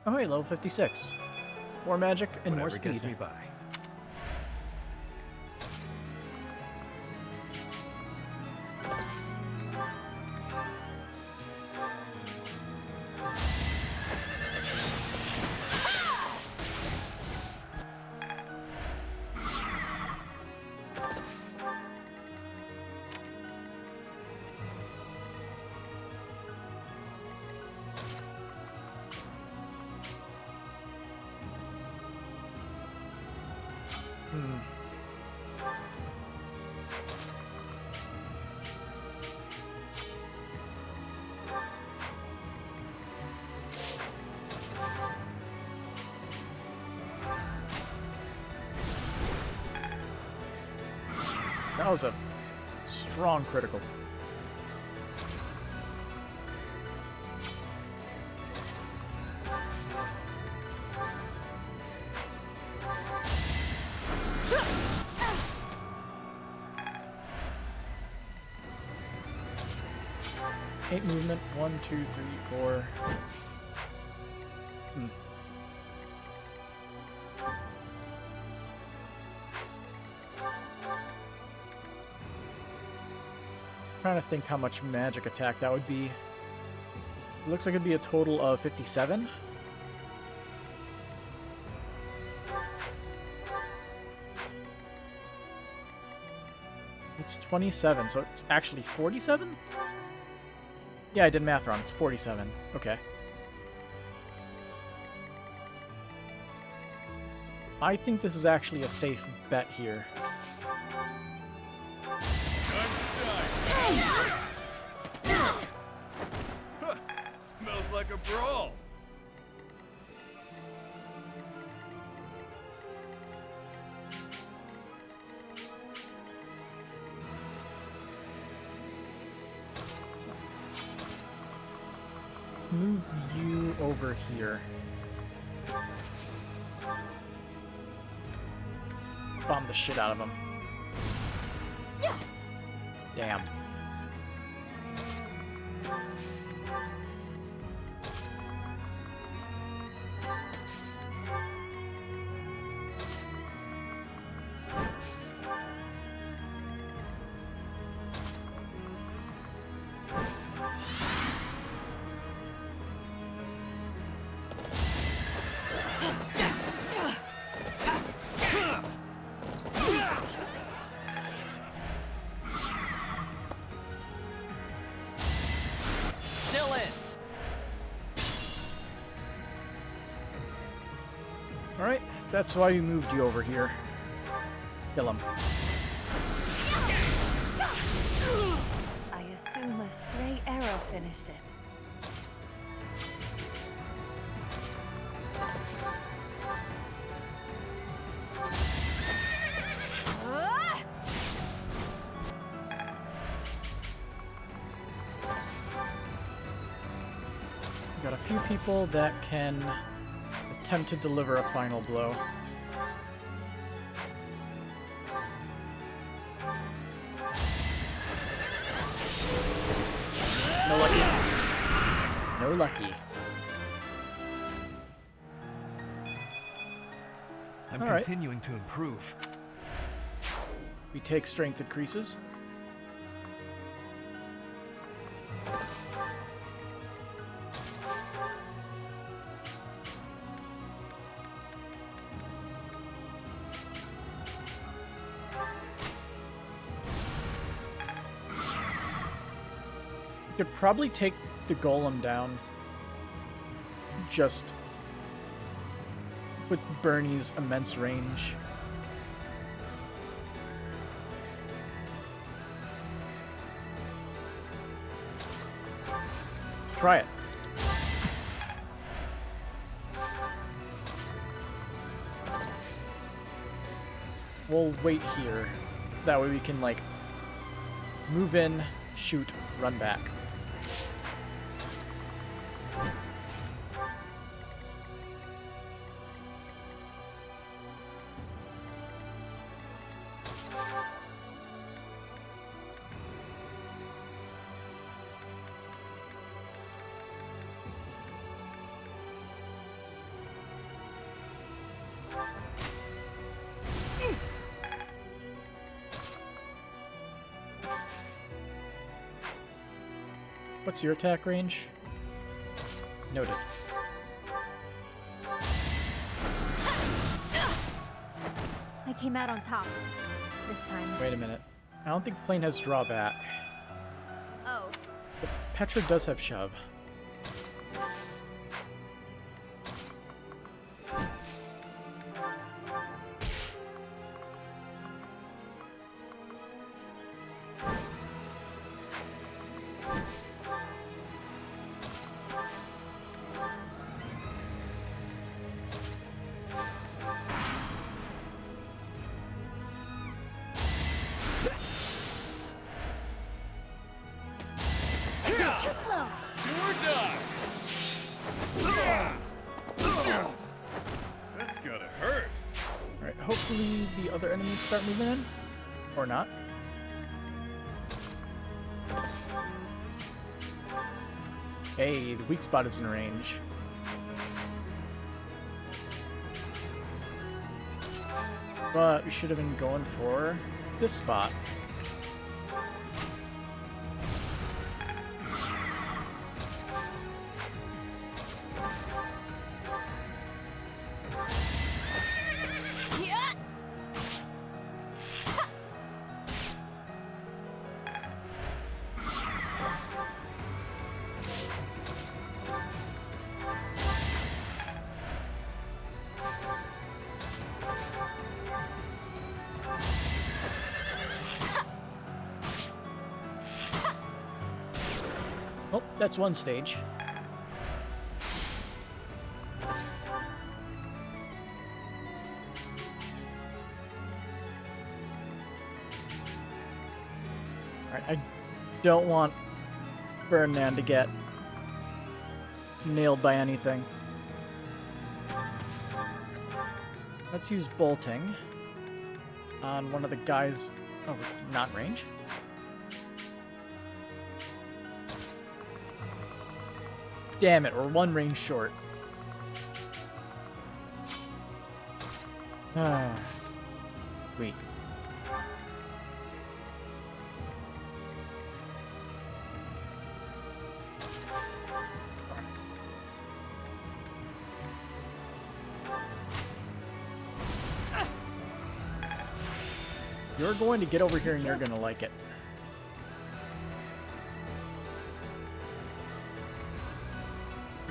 Oh, hey, level 56. More magic and more Whatever speed. gets me by. That was a strong critical. 8 movement. 1, 2, 3, 4. Trying to think how much magic attack that would be. It looks like it'd be a total of 57. It's 27, so it's actually 47? Yeah, I did math wrong. It's 47. Okay. I think this is actually a safe bet here. Smells like a brawl. Move you over here. Bomb the shit out of him. Damn. Still in. Alright, that's why we moved you over here. Kill him. I assume a stray arrow finished it. Got a few people that can attempt to deliver a final blow. No lucky. No lucky. I'm All right. continuing to improve. We take strength increases. Could probably take the golem down just with Bernie's immense range. Let's try it. We'll wait here. That way we can, like, move in, shoot, run back. What's your attack range? Noted. I came out on top. This time. Wait a minute. I don't think Plane has drawback. Oh. But Petra does have shove. Too slow. Do or die. That's gotta hurt. Alright, hopefully the other enemies start moving in. Or not. Hey, the weak spot is in range. But we should have been going for this spot. Oh, that's one stage. Alright, I don't want Ferdinand to get nailed by anything. Let's use bolting on one of the guys. Oh, not range? Damn it, we're one range short. Ah, sweet. You're going to get over here and you're going to like it.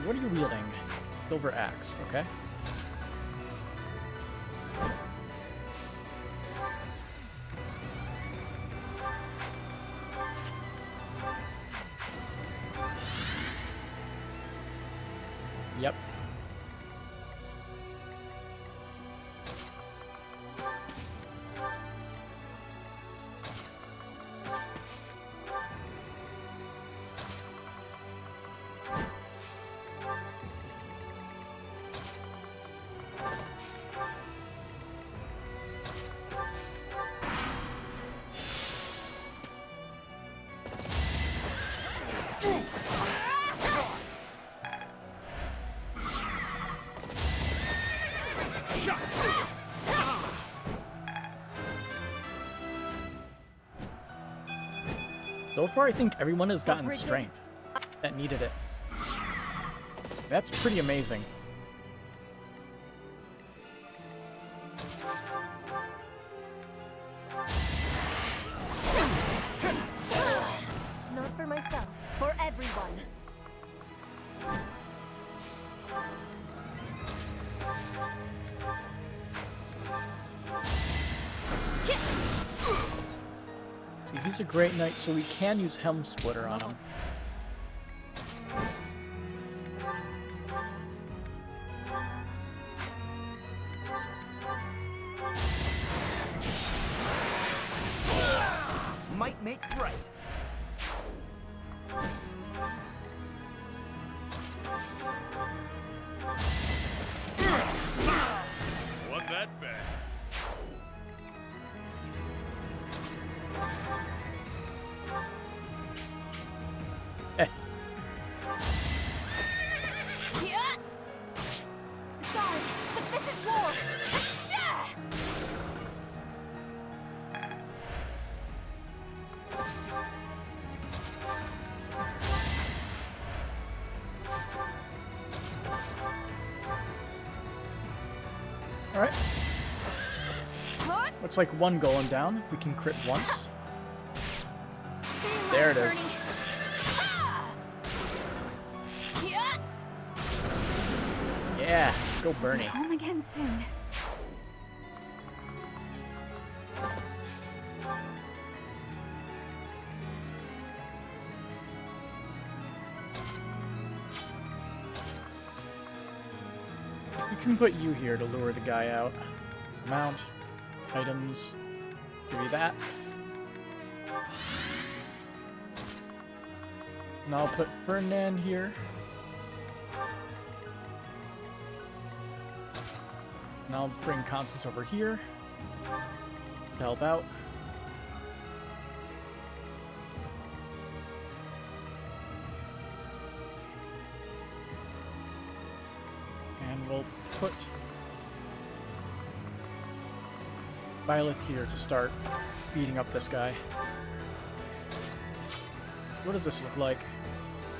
What are you wielding? Silver axe, okay. Yep. So far, I think everyone has gotten strength that needed it. That's pretty amazing. Not for myself, for everyone. See, he's a great knight, so we can use Helm Splitter on him. Might makes right. Won that bet. Sorry, but this is war. Alright. Looks like one golem down, if we can crit once. There it is. Yeah, go Bernie. Home again soon. We can put you here to lure the guy out. Mount, items, give you that. And I'll put Ferdinand here. And I'll bring Constance over here to help out. we'll put Violet here to start beating up this guy. What does this look like?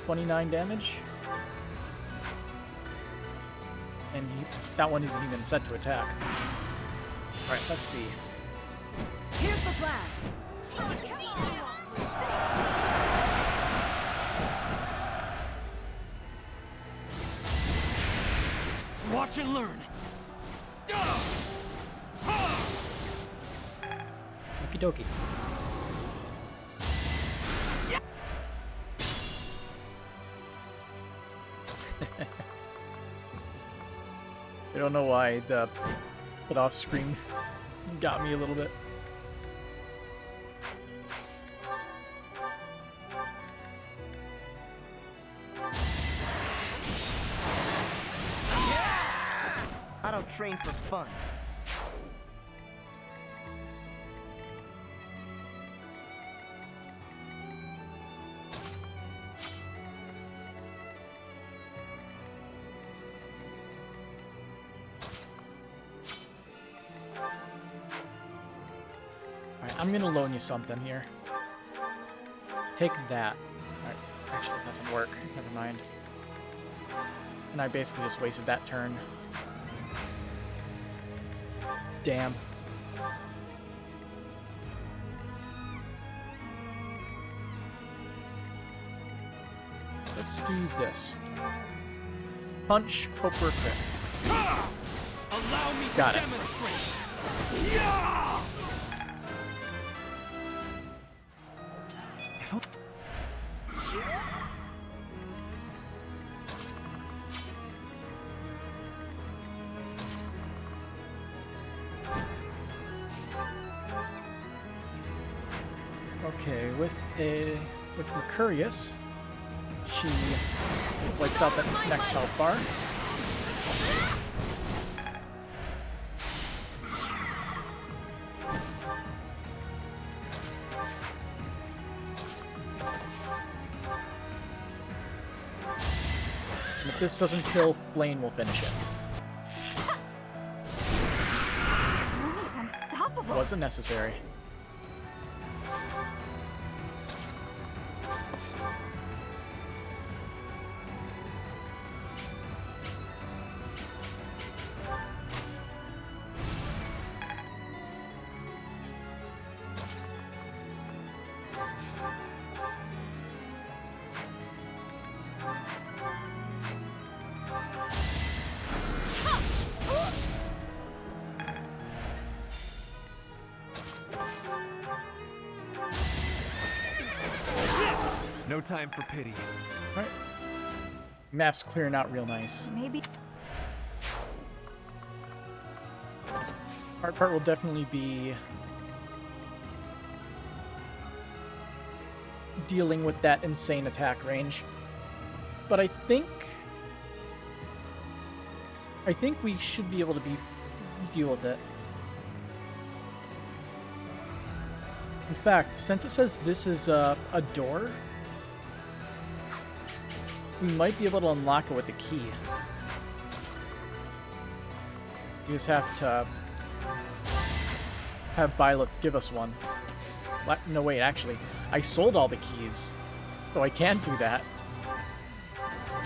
29 damage? And that one isn't even set to attack. Alright, let's see. Here's the plan. Watch and learn. Okie dokie. I don't know why the put off screen got me a little bit. I don't train for fun. Alright, I'm gonna loan you something here. Take that. Alright, actually it doesn't work. Never mind. And I basically just wasted that turn. Damn. Let's do this. Punch, hope for a crit. Allow me Got to it. demonstrate. Yeah! Okay, with Mercurius, she wipes out that next health bar. And if this doesn't kill, Blaine will finish it. Mooney's unstoppable. Wasn't necessary. No time for pity. Alright. Map's clearing out real nice. Maybe. Hard part will definitely be dealing with that insane attack range. But I think we should be able to deal with it. In fact, since it says this is a door, we might be able to unlock it with a key. You just have to have Byleth give us one. No, wait, actually, I sold all the keys, so I can't do that.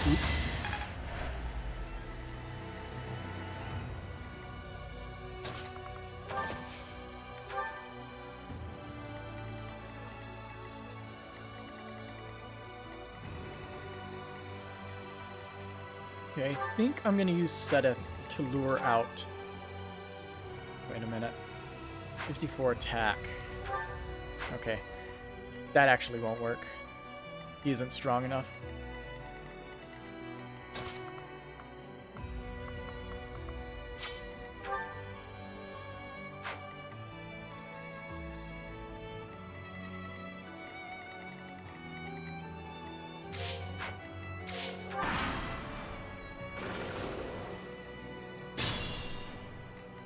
Oops. Okay, I think I'm gonna use Seta to lure out. Wait a minute. 54 attack. Okay. That actually won't work. He isn't strong enough.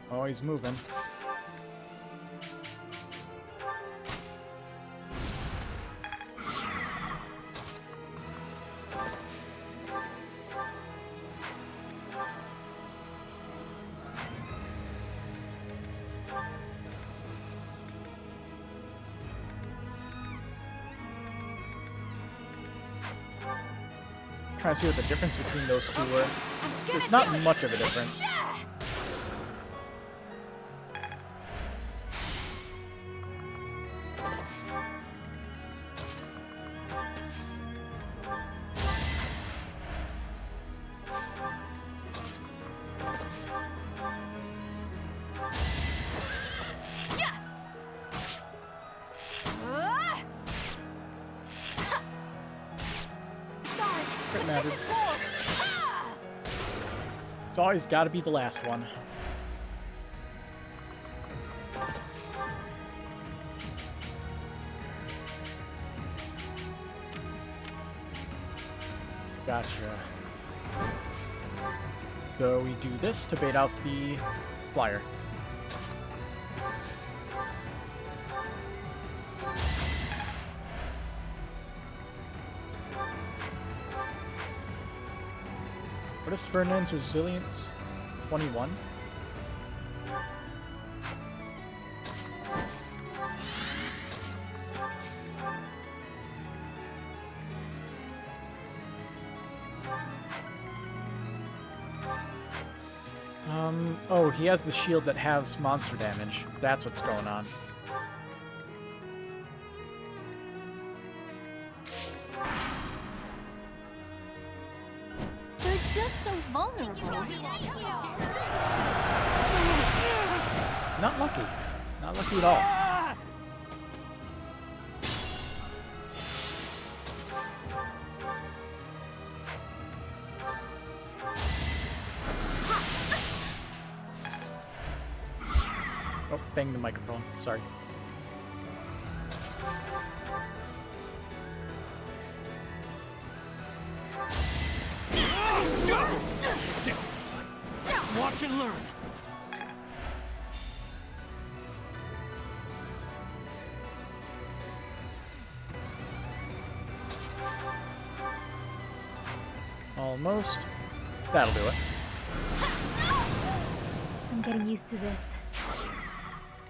Oh, he's moving. Trying to see what the difference between those two were. There's not much of a difference. Crit mattered. It's always got to be the last one. Gotcha. So we do this to bait out the flyer. What is Ferdinand's resilience? 21? Oh, he has the shield that has monster damage. That's what's going on. They're just so vulnerable. Not lucky. Not lucky at all. Oh, bang the microphone. Sorry. Watch and learn. Almost. That'll do it. I'm getting used to this.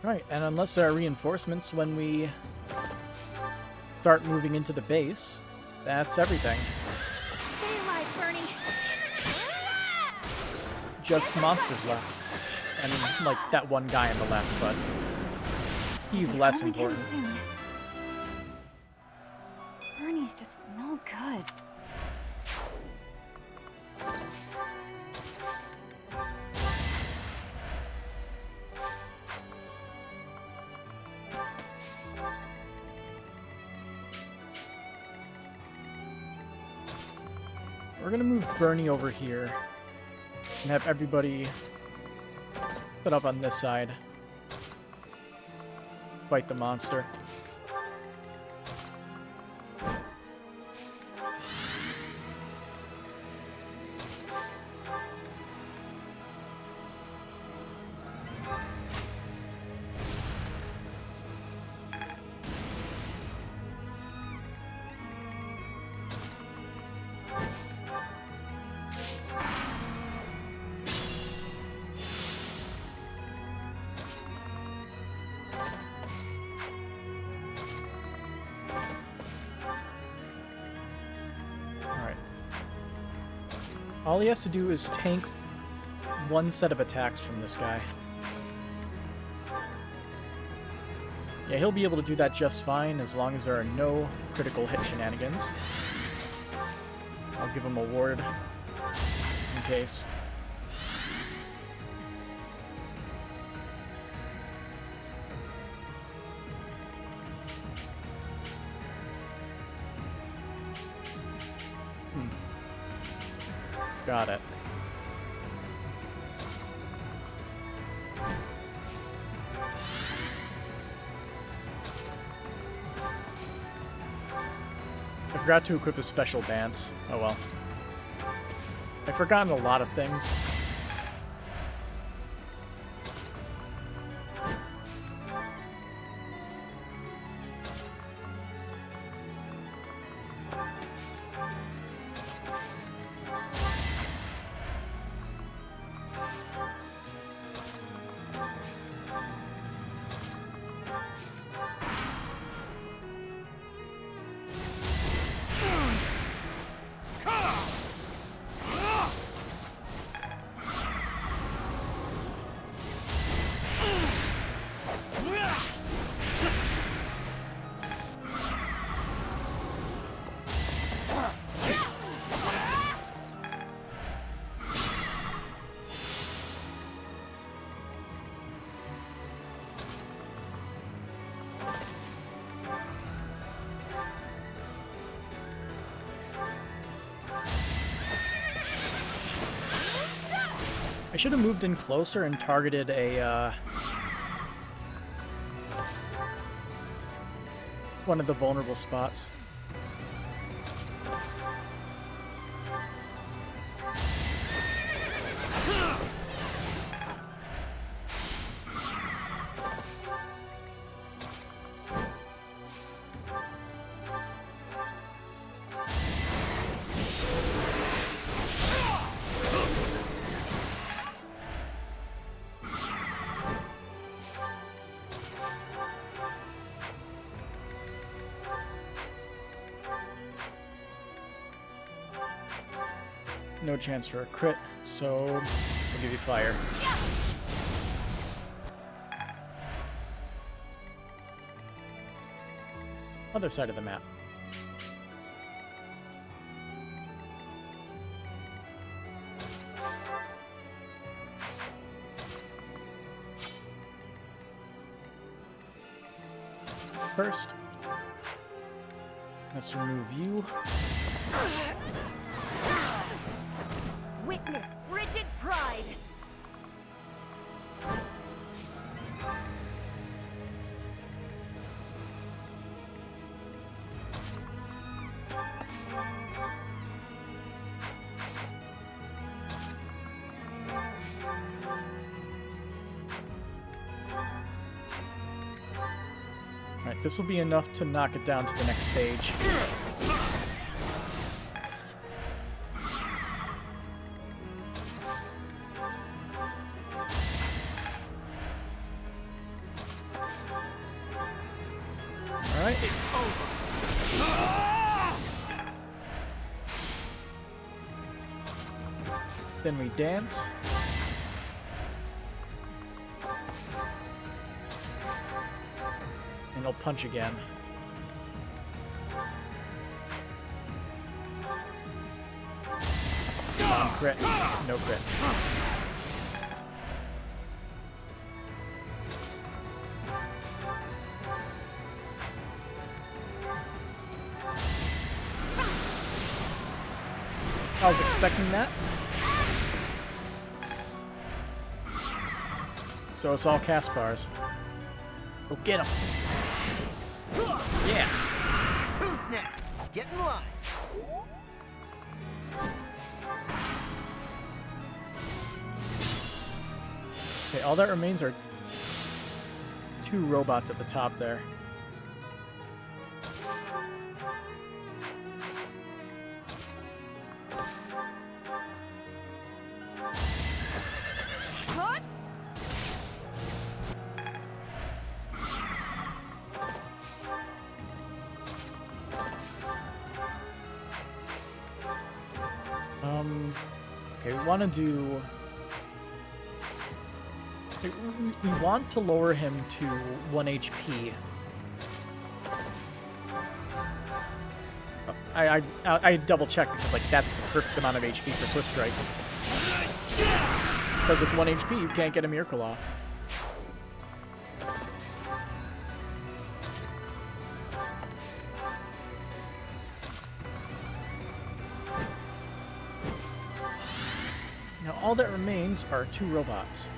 Right, and unless there are reinforcements when we start moving into the base, that's everything. Stay alive, Bernie. Just monsters left. And, like, that one guy on the left, but he's less Only again important. soon. Bernie's just no good. We're gonna move Bernie over here and have everybody set up on this side. Fight the monster. All he has to do is tank one set of attacks from this guy. Yeah, he'll be able to do that just fine as long as there are no critical hit shenanigans. I'll give him a ward, just in case. Got it. I forgot to equip a special dance. Oh well. I've forgotten a lot of things. I should have moved in closer and targeted a, one of the vulnerable spots. No chance for a crit, so we'll give you fire. Other side of the map. First, let's remove you. Witness frigid pride. Alright, this will be enough to knock it down to the next stage. Alright. It's over. Then we dance. And he'll punch again. Come on, crit. No crit. I was expecting that. So it's all cast bars. Go get him. Yeah. Who's next? Get in line. Okay, all that remains are two robots at the top there. Cut. Okay, we want to do... We want to lower him to 1 HP. I double checked because like that's the perfect amount of HP for Swift Strikes. Because with 1 HP you can't get a Miracle off. Now all that remains are two robots.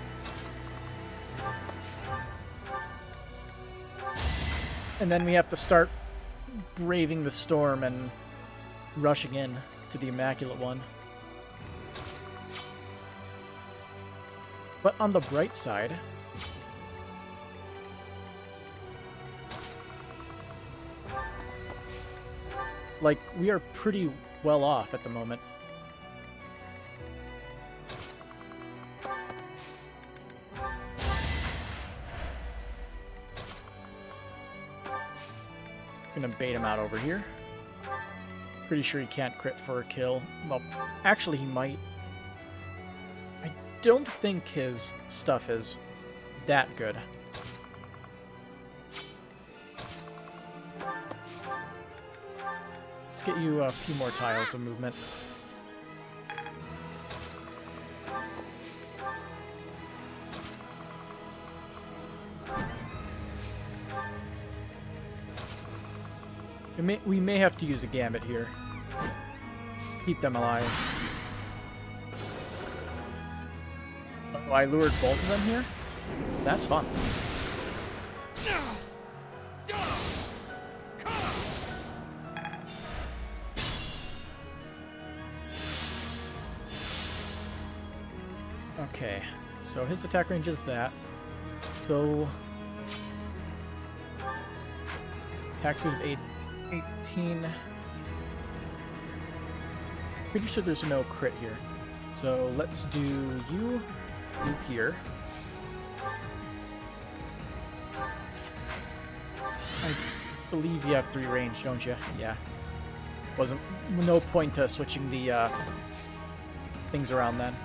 And then we have to start braving the storm and rushing in to the Immaculate One. But on the bright side, like, we are pretty well off at the moment. Gonna bait him out over here. Pretty sure he can't crit for a kill. Well, actually he might. I don't think his stuff is that good. Let's get you a few more tiles of movement. We may have to use a gambit here. Keep them alive. Oh, I lured both of them here? That's fun. Okay, so his attack range is that. Though attack speed of 18. Pretty sure there's no crit here. So let's do you move here. I believe you have 3 range, don't you? Yeah. Wasn't no point to switching the things around then.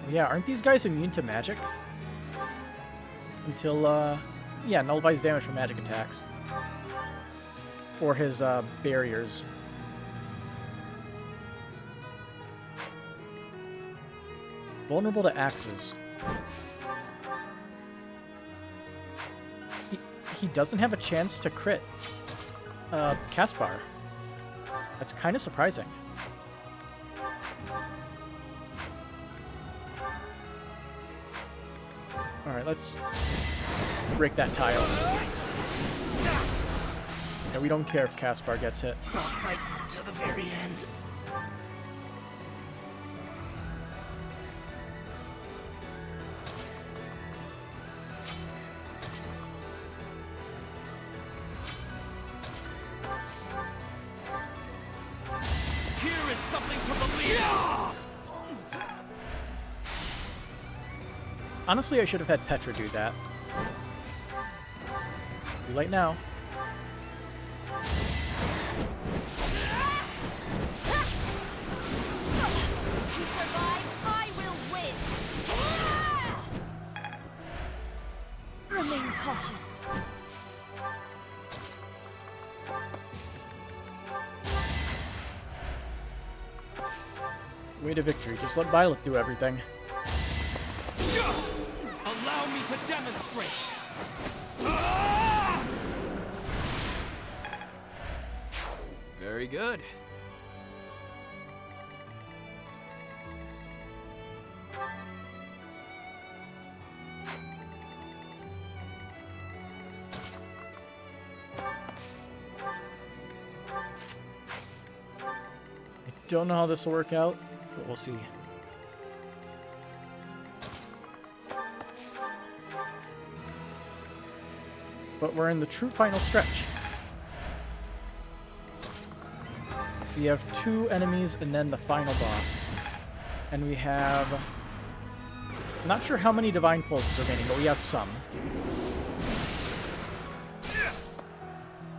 Yeah, aren't these guys immune to magic? Until, yeah, nullifies damage from magic attacks. Or his, barriers. Vulnerable to axes. He doesn't have a chance to crit, Caspar. That's kind of surprising. Alright, let's break that tile. Yeah, we don't care if Caspar gets hit. I'll fight to the very end. Here is something to believe in! Honestly, I should have had Petra do that. Too late now. To survive, I will win! Remain cautious. Way to victory. Just let Violet do everything. Allow me to demonstrate! Very good. I don't know how this will work out, but we'll see. But we're in the true final stretch. We have 2 enemies and then the final boss. And we have... not sure how many Divine Pulses remaining, but we have some.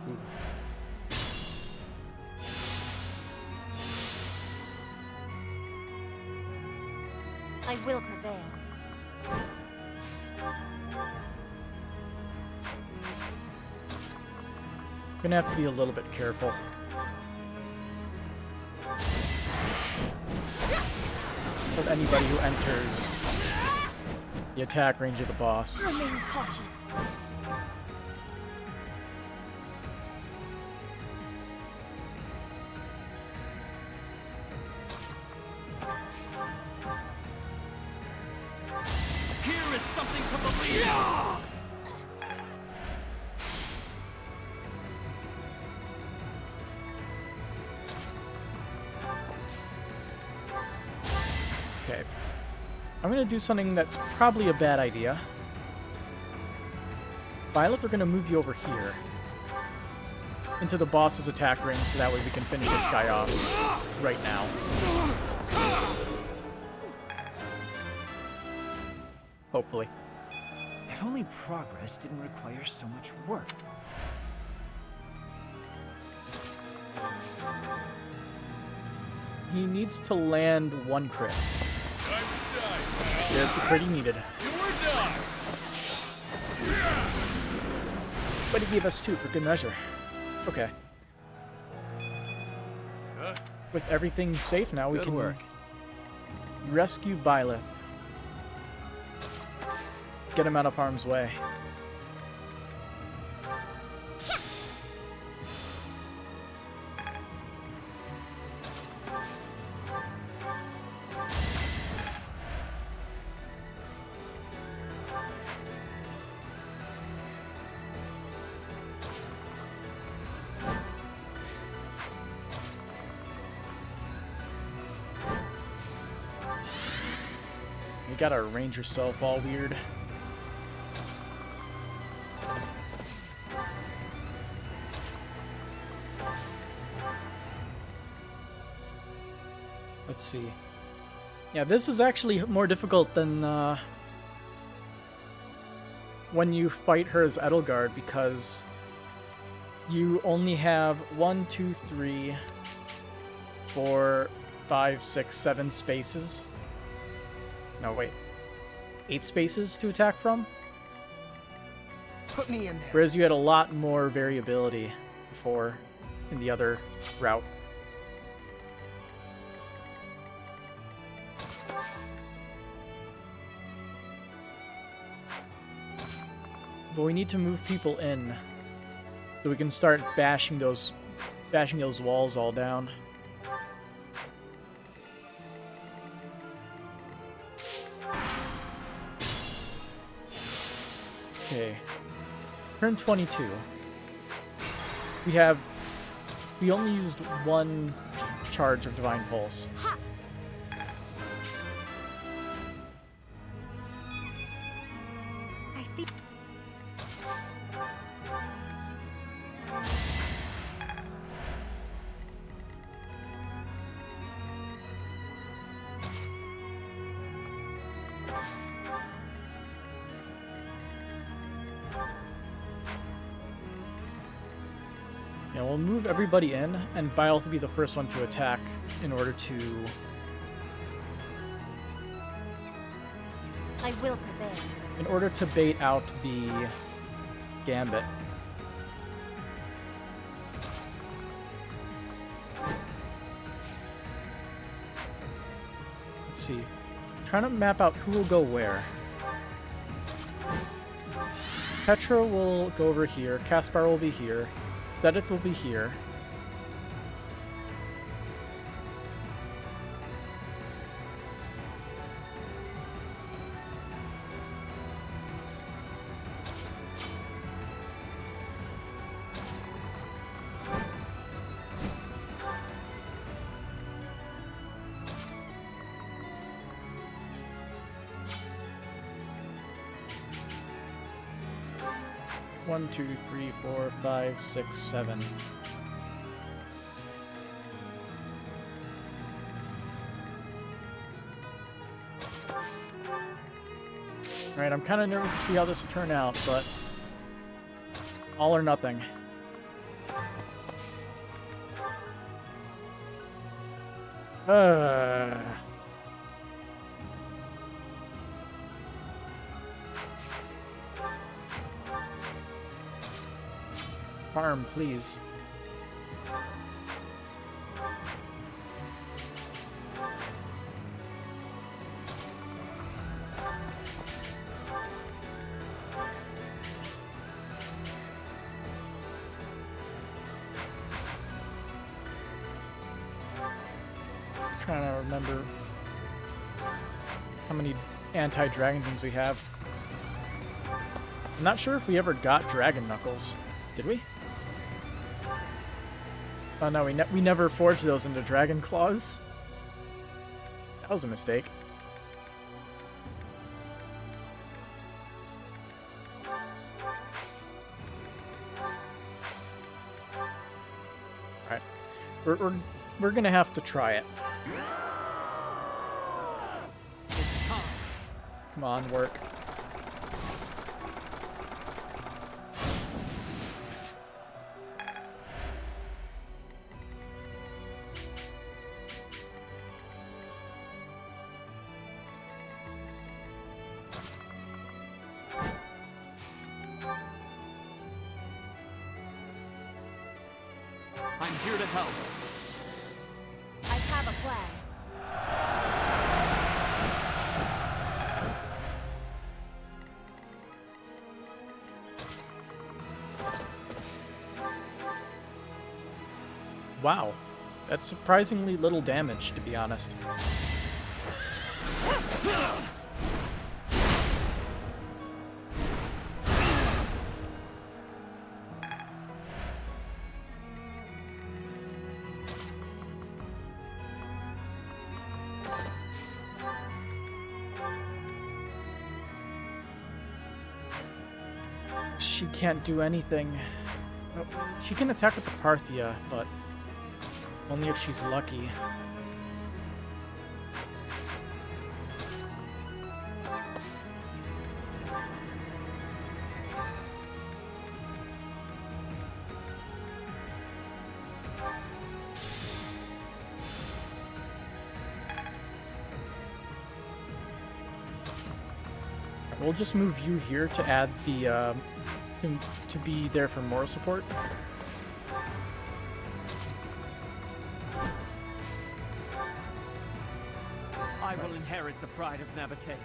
Ooh. I will prevail. Gonna have to be a little bit careful. Of anybody who enters the attack range of the boss. Remain cautious. Here is something to believe in! Okay. I'm gonna do something that's probably a bad idea. Violet, we're gonna move you over here. Into the boss's attack ring, so that way we can finish this guy off right now. Hopefully. If only progress didn't require so much work. He needs to land 1 crit. Time to die. There's the crit he needed. Do or die. But he gave us 2 for good measure. Okay. With everything safe now, we Good can work. rescue Byleth. Get him out of harm's way. You gotta arrange yourself all weird. Let's see. Yeah, this is actually more difficult than when you fight her as Edelgard, because you only have 1, 2, 3, 4, 5, 6, 7 spaces. No, wait. 8 spaces to attack from? Put me in there. Whereas you had a lot more variability before in the other route. But we need to move people in so we can start bashing those walls all down. Okay. Turn 22. We only used 1 charge of Divine Pulse. Ha! I think Yeah, we'll move everybody in, and Bile will be the first one to attack in order to... I will prevail. in order to bait out the Gambit. Let's see. Trying to map out who will go where. Petra will go over here, Caspar will be here, Aesthetic will be here. One, two, three, 4, 5, 6, 7. Alright, I'm kind of nervous to see how this will turn out, but all or nothing. Farm, please. Trying to remember how many anti-dragon things we have. I'm not sure if we ever got Dragon Knuckles. Did we? Oh no, we never forged those into Dragon Claws. That was a mistake. Alright. We're gonna have to try it. It's time. Come on, work. I'm here to help. I have a plan. Wow. That's surprisingly little damage, to be honest. She can't do anything. Oh, she can attack with the Parthia, but only if she's lucky. We'll just move you here to add the to be there for moral support. I will inherit the pride of Nabatea.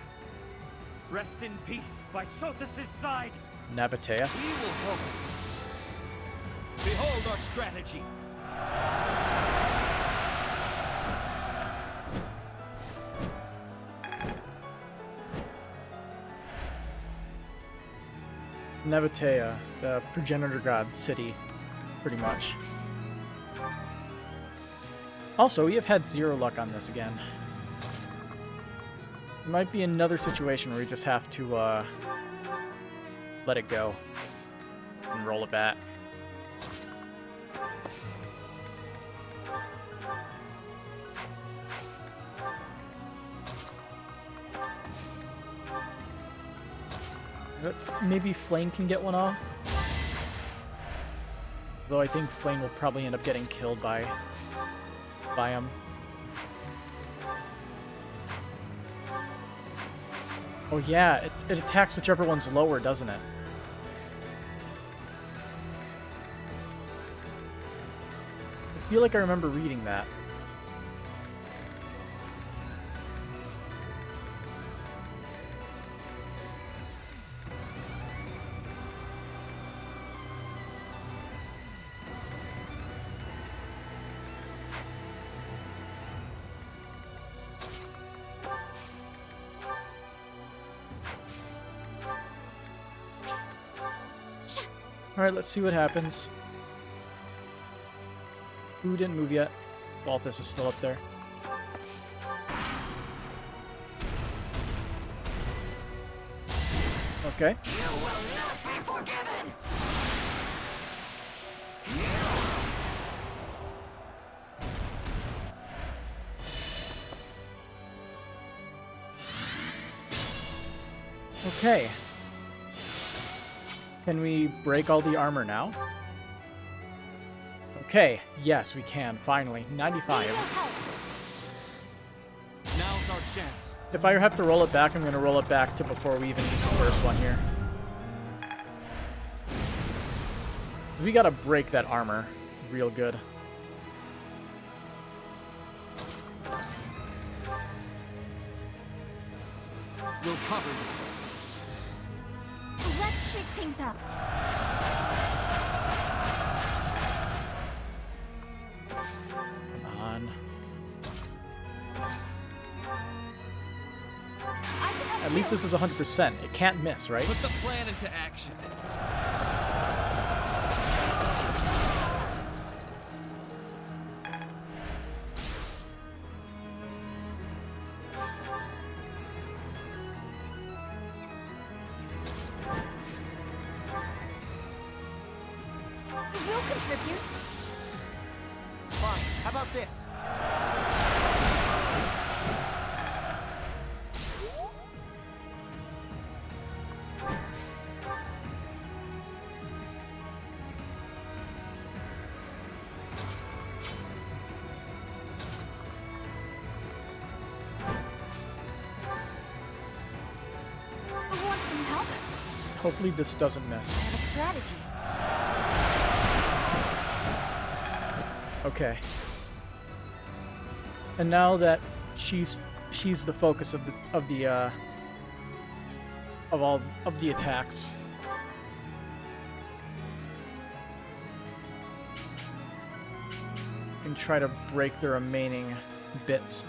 Rest in peace by Sothis' side. Nabatea. We will help. Behold our strategy. Nabatea, the progenitor god city, pretty much. Also, we have had 0 luck on this again. It might be another situation where we just have to let it go and roll it back. Maybe Flame can get one off. Though I think Flame will probably end up getting killed by him. Oh yeah, it attacks whichever one's lower, doesn't it? I feel like I remember reading that. Alright, let's see what happens. Who didn't move yet? Balthus is still up there. Okay. You will not be forgiven! Okay. Can we break all the armor now? Okay, yes, we can, finally. 95. Now's our chance. If I have to roll it back, I'm going to roll it back to before we even use the first one here. We got to break that armor real good. We'll cover you. Let's shake things up. Come on. At least this is 100%. It can't miss, right? Put the plan into action. We'll contribute. Fine. How about this? Want some help? Hopefully this doesn't miss. I have a strategy. Okay. And now that she's the focus of all of the attacks. And try to break the remaining bits.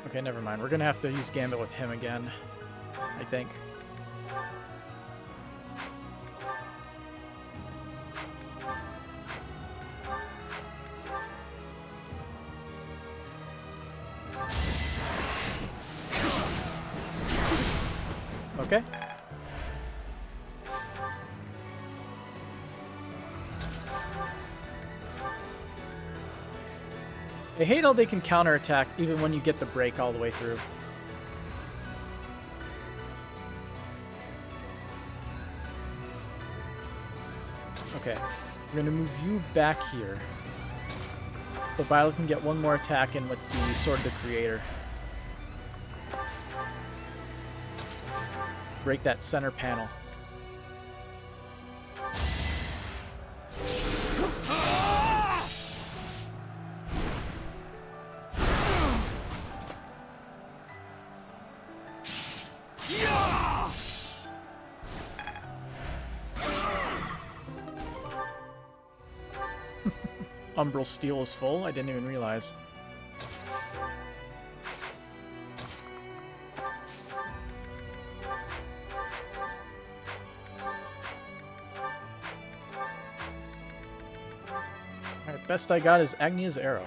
Okay, never mind. We're gonna have to use Gambit with him again, I think. Okay. I hate how they can counterattack even when you get the break all the way through. Okay, we're gonna move you back here. So Violet can get one more attack in with the Sword of the Creator. Break that center panel. Umbral Steel is full? I didn't even realize. Alright, best I got is Agnia's Arrow.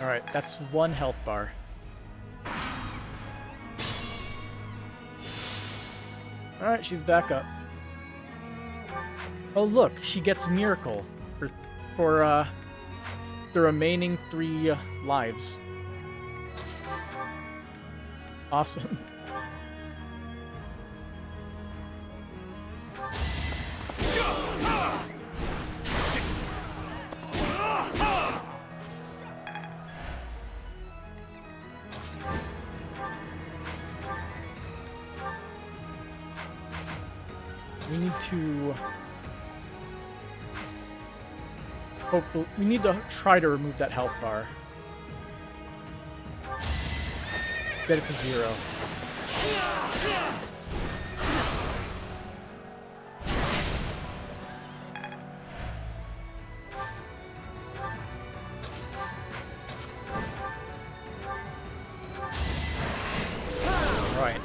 Alright, that's one health bar. Alright, she's back up. Oh look, she gets Miracle for the remaining 3 lives. Awesome. We need to try to remove that health bar. Get it to 0. Right.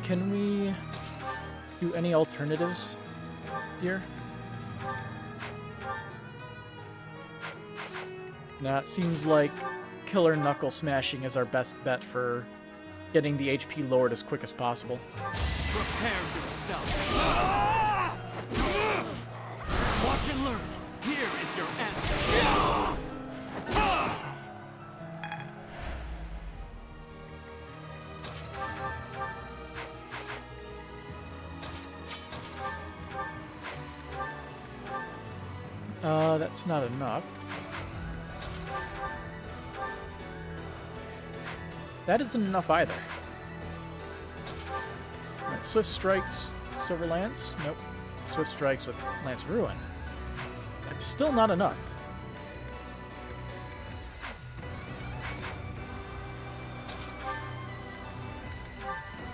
Can we do any alternatives here? Nah, it seems like Killer Knuckle Smashing is our best bet for getting the HP lowered as quick as possible. Prepare yourself. Watch and learn. Here is your answer. That's not enough. That isn't enough either. Right, Swift Strikes, Silver Lance? Nope. Swift Strikes with Lance of Ruin. That's still not enough.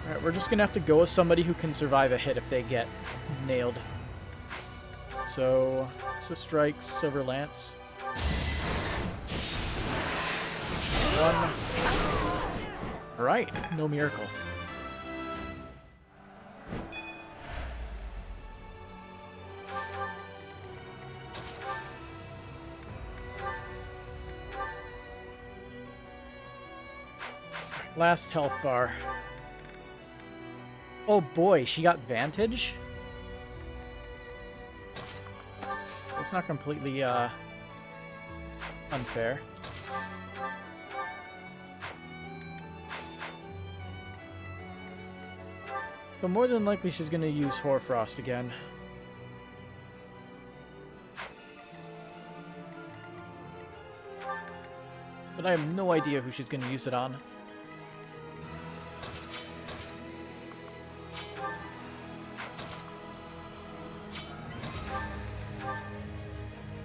Alright, we're just gonna have to go with somebody who can survive a hit if they get nailed. So, Strikes, Silver Lance. 1. Alright, no miracle. Last health bar. Oh boy, she got Vantage? It's not completely, unfair. So more than likely she's gonna use Hoarfrost again. But I have no idea who she's gonna use it on.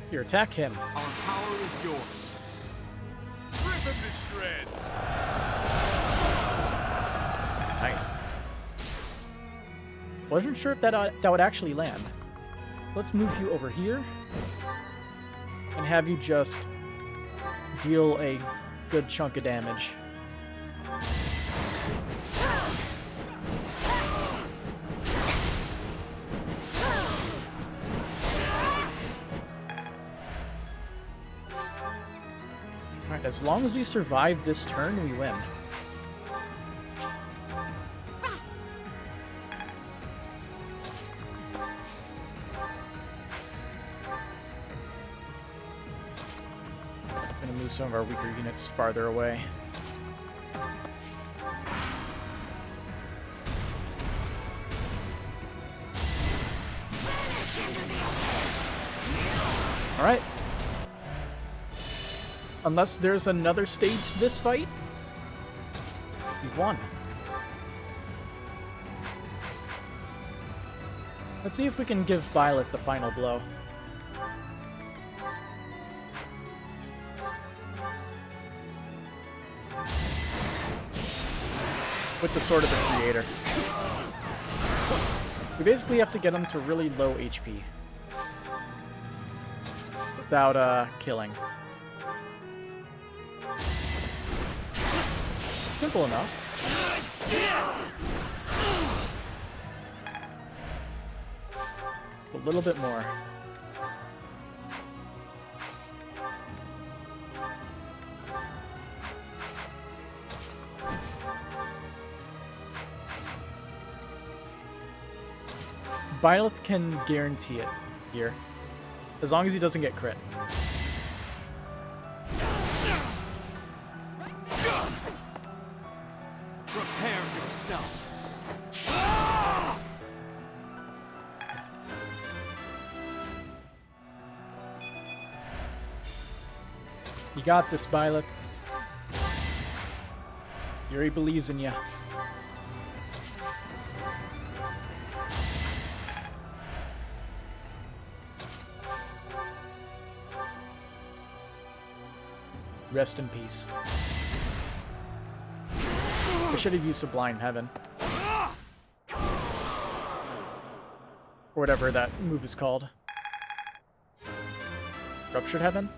Here, attack him. Our power is yours. Rip him to shreds. Nice. Wasn't sure if that would actually land. Let's move you over here and have you just deal a good chunk of damage. Alright, as long as we survive this turn, we win. Gonna move some of our weaker units farther away. Alright. Unless there's another stage to this fight, we've won. Let's see if we can give Violet the final blow. With the Sword of the Creator. We basically have to get him to really low HP. Without, killing. Simple enough. A little bit more. Violet can guarantee it here. As long as he doesn't get crit. Prepare yourself. You got this, Violet. Yuri believes in you. Rest in peace. I should have used Sublime Heaven. Or whatever that move is called. Ruptured Heaven?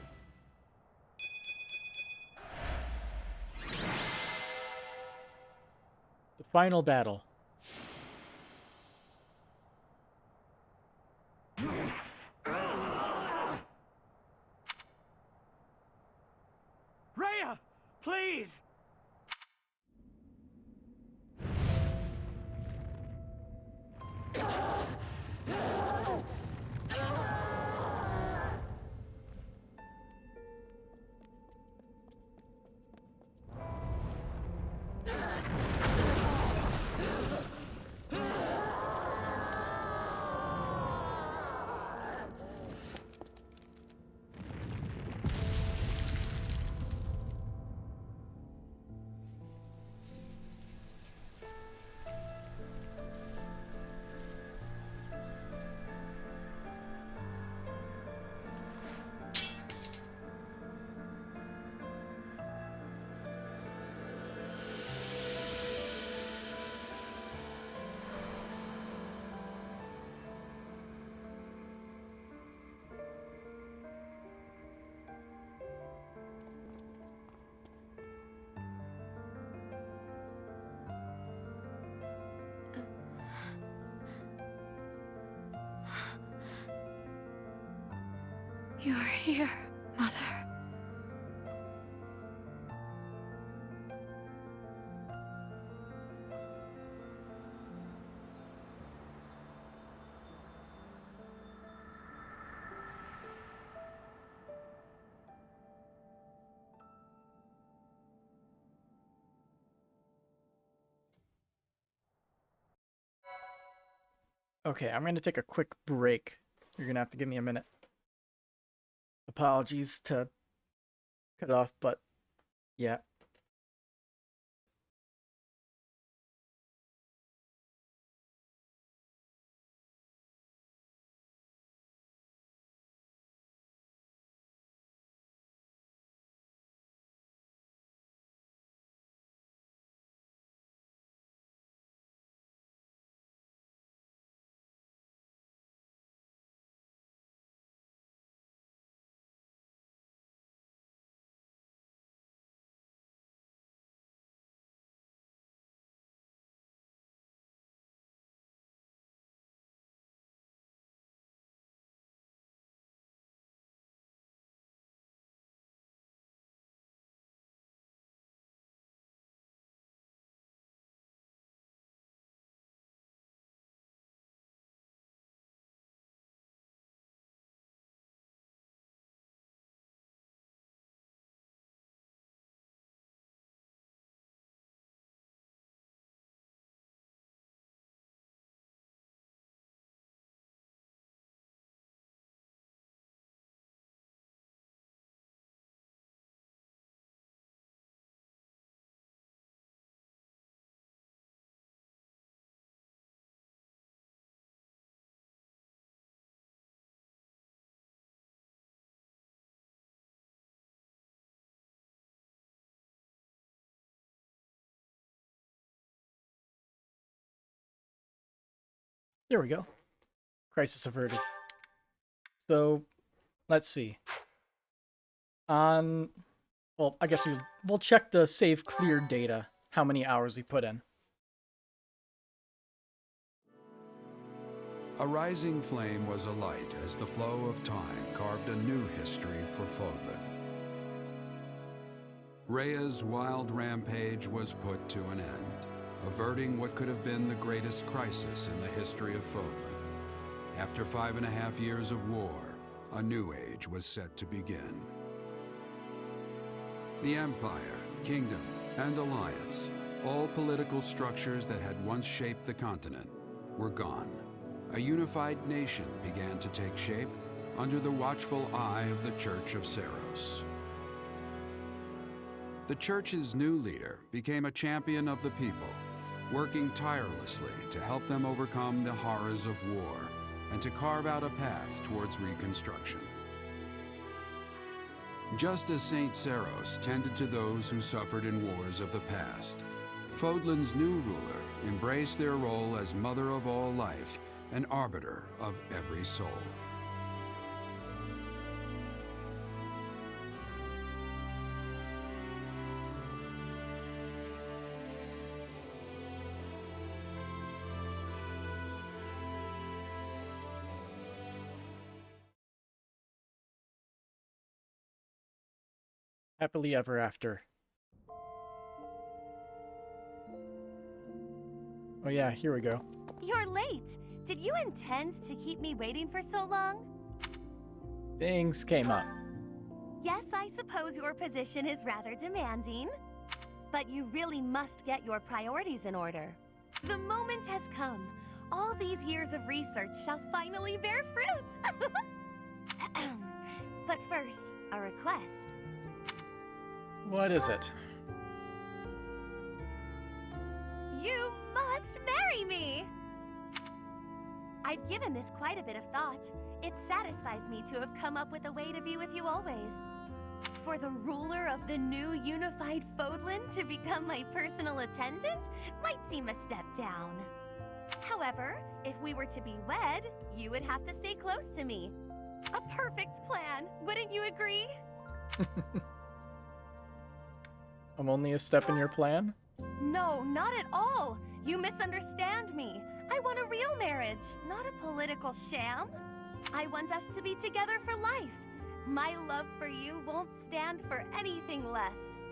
The final battle. Rhea, please! You're here, Mother. Okay, I'm gonna take a quick break. You're gonna have to give me a minute. Apologies to cut off, but yeah. There we go. Crisis averted. So, let's see. Well, I guess we'll check the save clear data, how many hours we put in. A rising flame was alight as the flow of time carved a new history for Fodlan. Rhea's wild rampage was put to an end, averting what could have been the greatest crisis in the history of Fodlan. After 5.5 years of war, a new age was set to begin. The Empire, Kingdom, and Alliance, all political structures that had once shaped the continent, were gone. A unified nation began to take shape under the watchful eye of the Church of Seiros. The Church's new leader became a champion of the people, working tirelessly to help them overcome the horrors of war and to carve out a path towards reconstruction. Just as Saint Seiros tended to those who suffered in wars of the past, Fodlan's new ruler embraced their role as mother of all life and arbiter of every soul. Happily ever after. Oh yeah, here we go. You're late. Did you intend to keep me waiting for so long? Things came up. Yes, I suppose your position is rather demanding. But you really must get your priorities in order. The moment has come. All these years of research shall finally bear fruit. But first, a request. What is it? You must marry me! I've given this quite a bit of thought. It satisfies me to have come up with a way to be with you always. For the ruler of the new unified Fodlan to become my personal attendant might seem a step down. However, if we were to be wed, you would have to stay close to me. A perfect plan, wouldn't you agree? I'm only a step in your plan? No, not at all. You misunderstand me. I want a real marriage, not a political sham. I want us to be together for life. My love for you won't stand for anything less.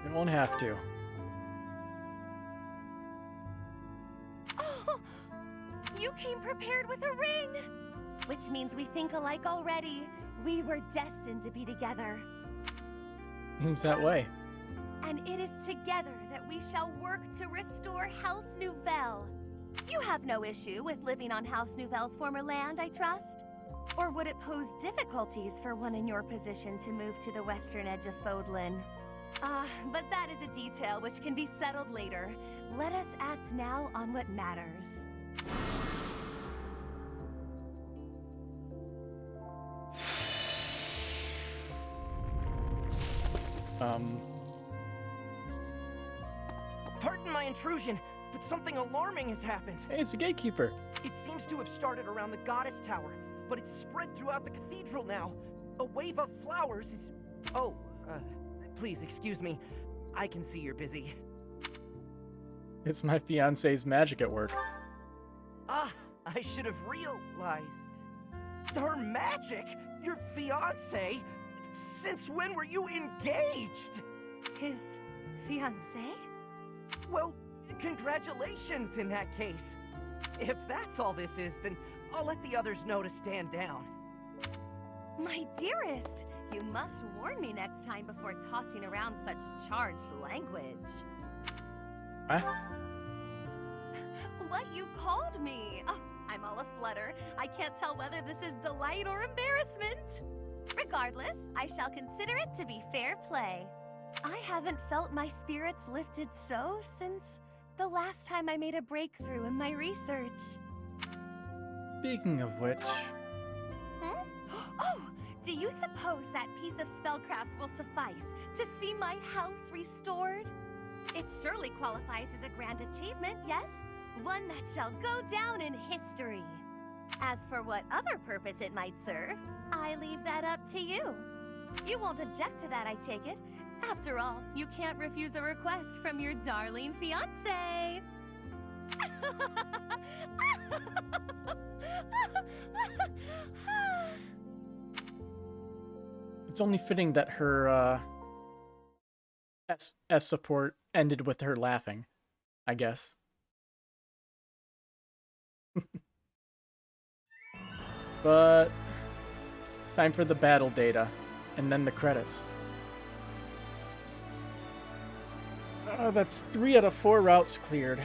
You won't have to. Oh, you came prepared with a ring! Which means we think alike already. We were destined to be together. Seems that way. And it is together that we shall work to restore House Nouvelle. You have no issue with living on House Nouvelle's former land, I trust? Or would it pose difficulties for one in your position to move to the western edge of Fodlan? But that is a detail which can be settled later. Let us act now on what matters. Pardon my intrusion, but something alarming has happened. Hey, it's a gatekeeper. It seems to have started around the Goddess Tower, but it's spread throughout the cathedral now. A wave of flowers is... Oh, please excuse me. I can see you're busy. It's my fiance's magic at work. Ah, I should have realized. Her magic? Your fiance? Since when were you engaged? His fiancé? Well, congratulations in that case. If that's all this is, then I'll let the others know to stand down. My dearest, you must warn me next time before tossing around such charged language. What? What you called me? Oh, I'm all aflutter. I can't tell whether this is delight or embarrassment. Regardless, I shall consider it to be fair play. I haven't felt my spirits lifted so since the last time I made a breakthrough in my research. Speaking of which... Hmm? Oh, do you suppose that piece of spellcraft will suffice to see my house restored? It surely qualifies as a grand achievement, yes? One that shall go down in history. As for what other purpose it might serve, I leave that up to you. You won't object to that, I take it. After all, you can't refuse a request from your darling fiancé. It's only fitting that her, S support ended with her laughing, I guess. But time for the battle data, and then the credits. That's 3 out of 4 routes cleared,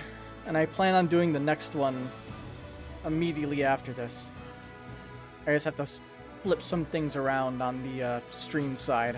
and I plan on doing the next one immediately after this. I just have to flip some things around on the stream side.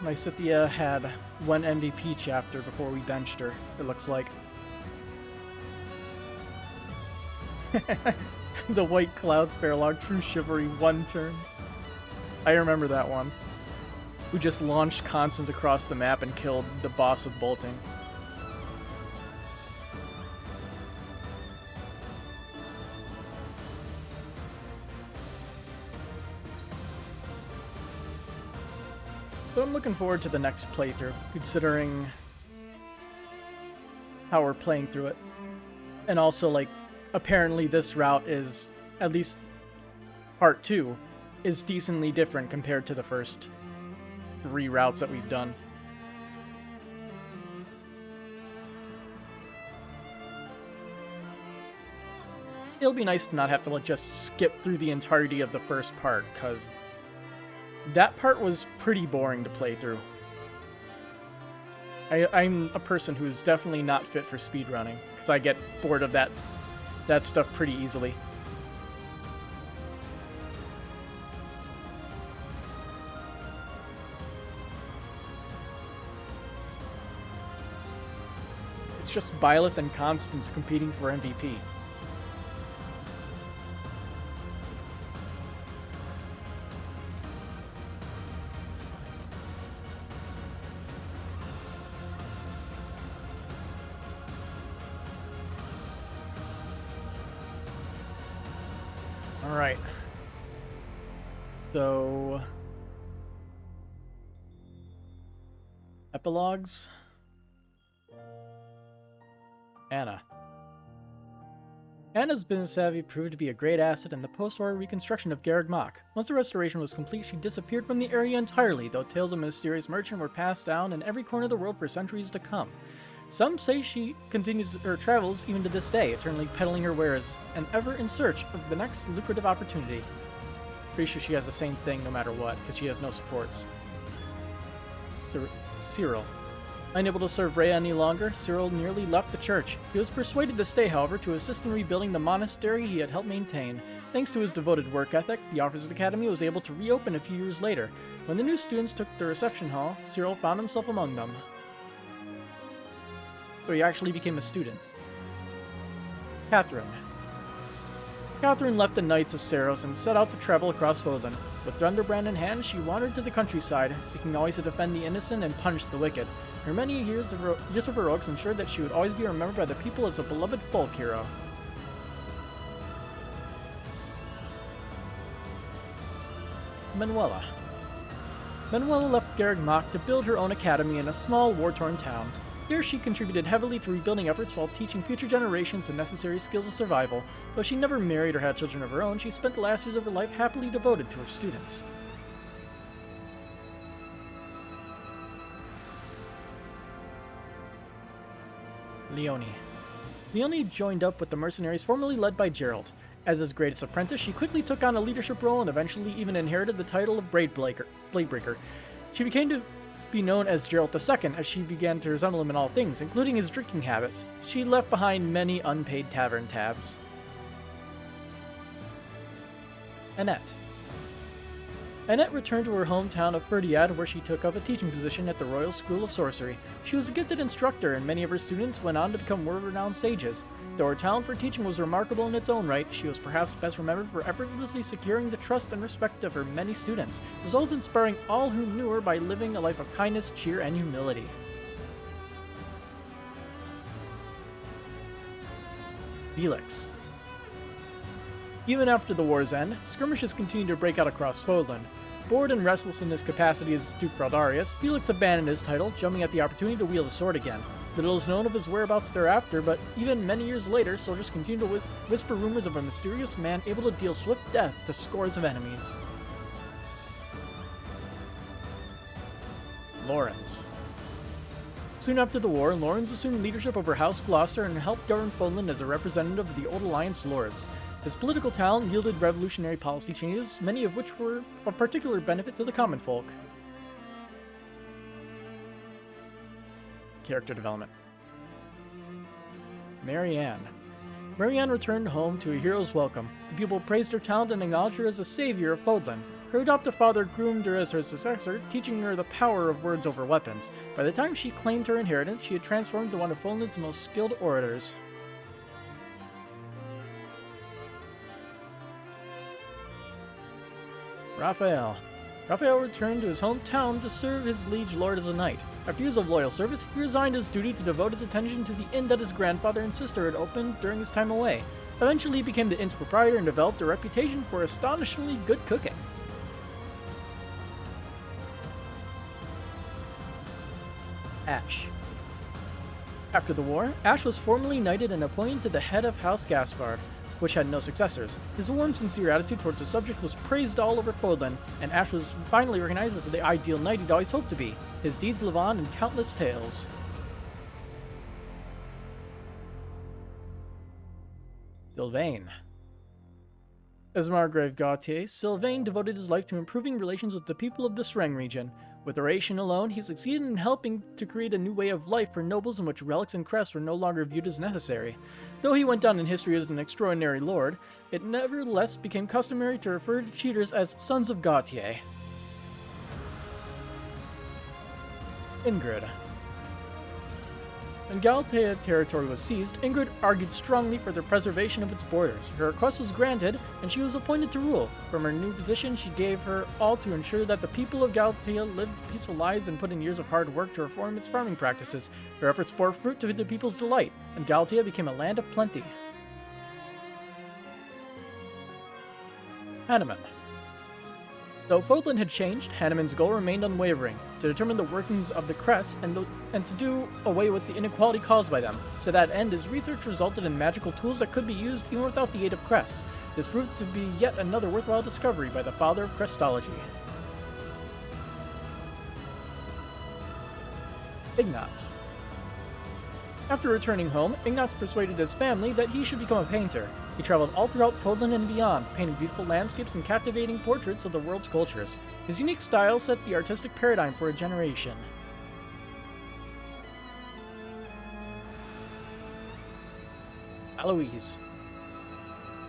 Lysithea had 1 MVP chapter before we benched her, it looks like. The White Cloud Sparrowlog True Chivalry 1 turn. I remember that one. We just launched Constance across the map and killed the boss with bolting. But I'm looking forward to the next playthrough, considering how we're playing through it. And also, like, apparently this route is, at least part 2, is decently different compared to the first 3 routes that we've done. It'll be nice to not have to just skip through the entirety of the first part, because that part was pretty boring to play through. I'm a person who's definitely not fit for speedrunning, because I get bored of that stuff pretty easily. It's just Byleth and Constance competing for MVP. Alright. So... Epilogues. Anna. Anna's business savvy proved to be a great asset in the post-war reconstruction of Garreg Mach. Once the restoration was complete, she disappeared from the area entirely, though tales of a mysterious merchant were passed down in every corner of the world for centuries to come. Some say she continues her travels even to this day, eternally peddling her wares, and ever in search of the next lucrative opportunity. Pretty sure she has the same thing no matter what, because she has no supports. Cyril. Unable to serve Rhea any longer, Cyril nearly left the church. He was persuaded to stay, however, to assist in rebuilding the monastery he had helped maintain. Thanks to his devoted work ethic, the Officers' Academy was able to reopen a few years later. When the new students took the reception hall, Cyril found himself among them. So he actually became a student. Catherine. Catherine left the Knights of Saros and set out to travel across Fodlan. With Thunderbrand in hand, she wandered to the countryside, seeking always to defend the innocent and punish the wicked. Her many years of heroics ensured that she would always be remembered by the people as a beloved folk hero. Manuela. Manuela left Garreg Mach to build her own academy in a small, war-torn town. Here she contributed heavily to rebuilding efforts while teaching future generations the necessary skills of survival. Though she never married or had children of her own, she spent the last years of her life happily devoted to her students. Leonie. Leonie joined up with the mercenaries formerly led by Gerald. As his greatest apprentice, she quickly took on a leadership role and eventually even inherited the title of Bladebreaker. She became to be known as Gerald II as she began to resemble him in all things, including his drinking habits. She left behind many unpaid tavern tabs. Annette. Annette returned to her hometown of Ferdiad, where she took up a teaching position at the Royal School of Sorcery. She was a gifted instructor, and many of her students went on to become world-renowned sages. Though her talent for teaching was remarkable in its own right, she was perhaps best remembered for effortlessly securing the trust and respect of her many students, as well as inspiring all who knew her by living a life of kindness, cheer, and humility. Felix. Even after the war's end, skirmishes continued to break out across Fodlan. Bored and restless in his capacity as Duke Braldarius, Felix abandoned his title, jumping at the opportunity to wield a sword again. Little is known of his whereabouts thereafter, but even many years later, soldiers continue to whisper rumors of a mysterious man able to deal swift death to scores of enemies. Lawrence. Soon after the war, Lawrence assumed leadership over House Gloucester and helped govern Fodlan as a representative of the Old Alliance lords. His political talent yielded revolutionary policy changes, many of which were of particular benefit to the common folk. Character development. Marianne. Marianne returned home to a hero's welcome. The people praised her talent and acknowledged her as a savior of Fodlan. Her adoptive father groomed her as her successor, teaching her the power of words over weapons. By the time she claimed her inheritance, she had transformed into one of Fodlan's most skilled orators. Raphael. Raphael returned to his hometown to serve his liege lord as a knight. After years of loyal service, he resigned his duty to devote his attention to the inn that his grandfather and sister had opened during his time away. Eventually, he became the inn's proprietor and developed a reputation for astonishingly good cooking. Ash. After the war, Ash was formally knighted and appointed to the head of House Gaspard, which had no successors. His warm, sincere attitude towards the subject was praised all over Fodlan, and Ash was finally recognized as the ideal knight he'd always hoped to be. His deeds live on in countless tales. Sylvain. As Margrave Gautier, Sylvain devoted his life to improving relations with the people of the Sreng region. With oration alone, he succeeded in helping to create a new way of life for nobles in which relics and crests were no longer viewed as necessary. Though he went down in history as an extraordinary lord, it nevertheless became customary to refer to cheaters as sons of Gautier. Ingrid. When Galatea territory was seized, Ingrid argued strongly for the preservation of its borders. Her request was granted, and she was appointed to rule. From her new position, she gave her all to ensure that the people of Galatea lived peaceful lives and put in years of hard work to reform its farming practices. Her efforts bore fruit to the people's delight, and Galatea became a land of plenty. Hanuman. Though Fodlan had changed, Hanneman's goal remained unwavering, to determine the workings of the crest and to do away with the inequality caused by them. To that end, his research resulted in magical tools that could be used even without the aid of crests. This proved to be yet another worthwhile discovery by the father of crestology. Ignatz. After returning home, Ignatz persuaded his family that he should become a painter. He traveled all throughout Fodlan and beyond, painting beautiful landscapes and captivating portraits of the world's cultures. His unique style set the artistic paradigm for a generation. Alois.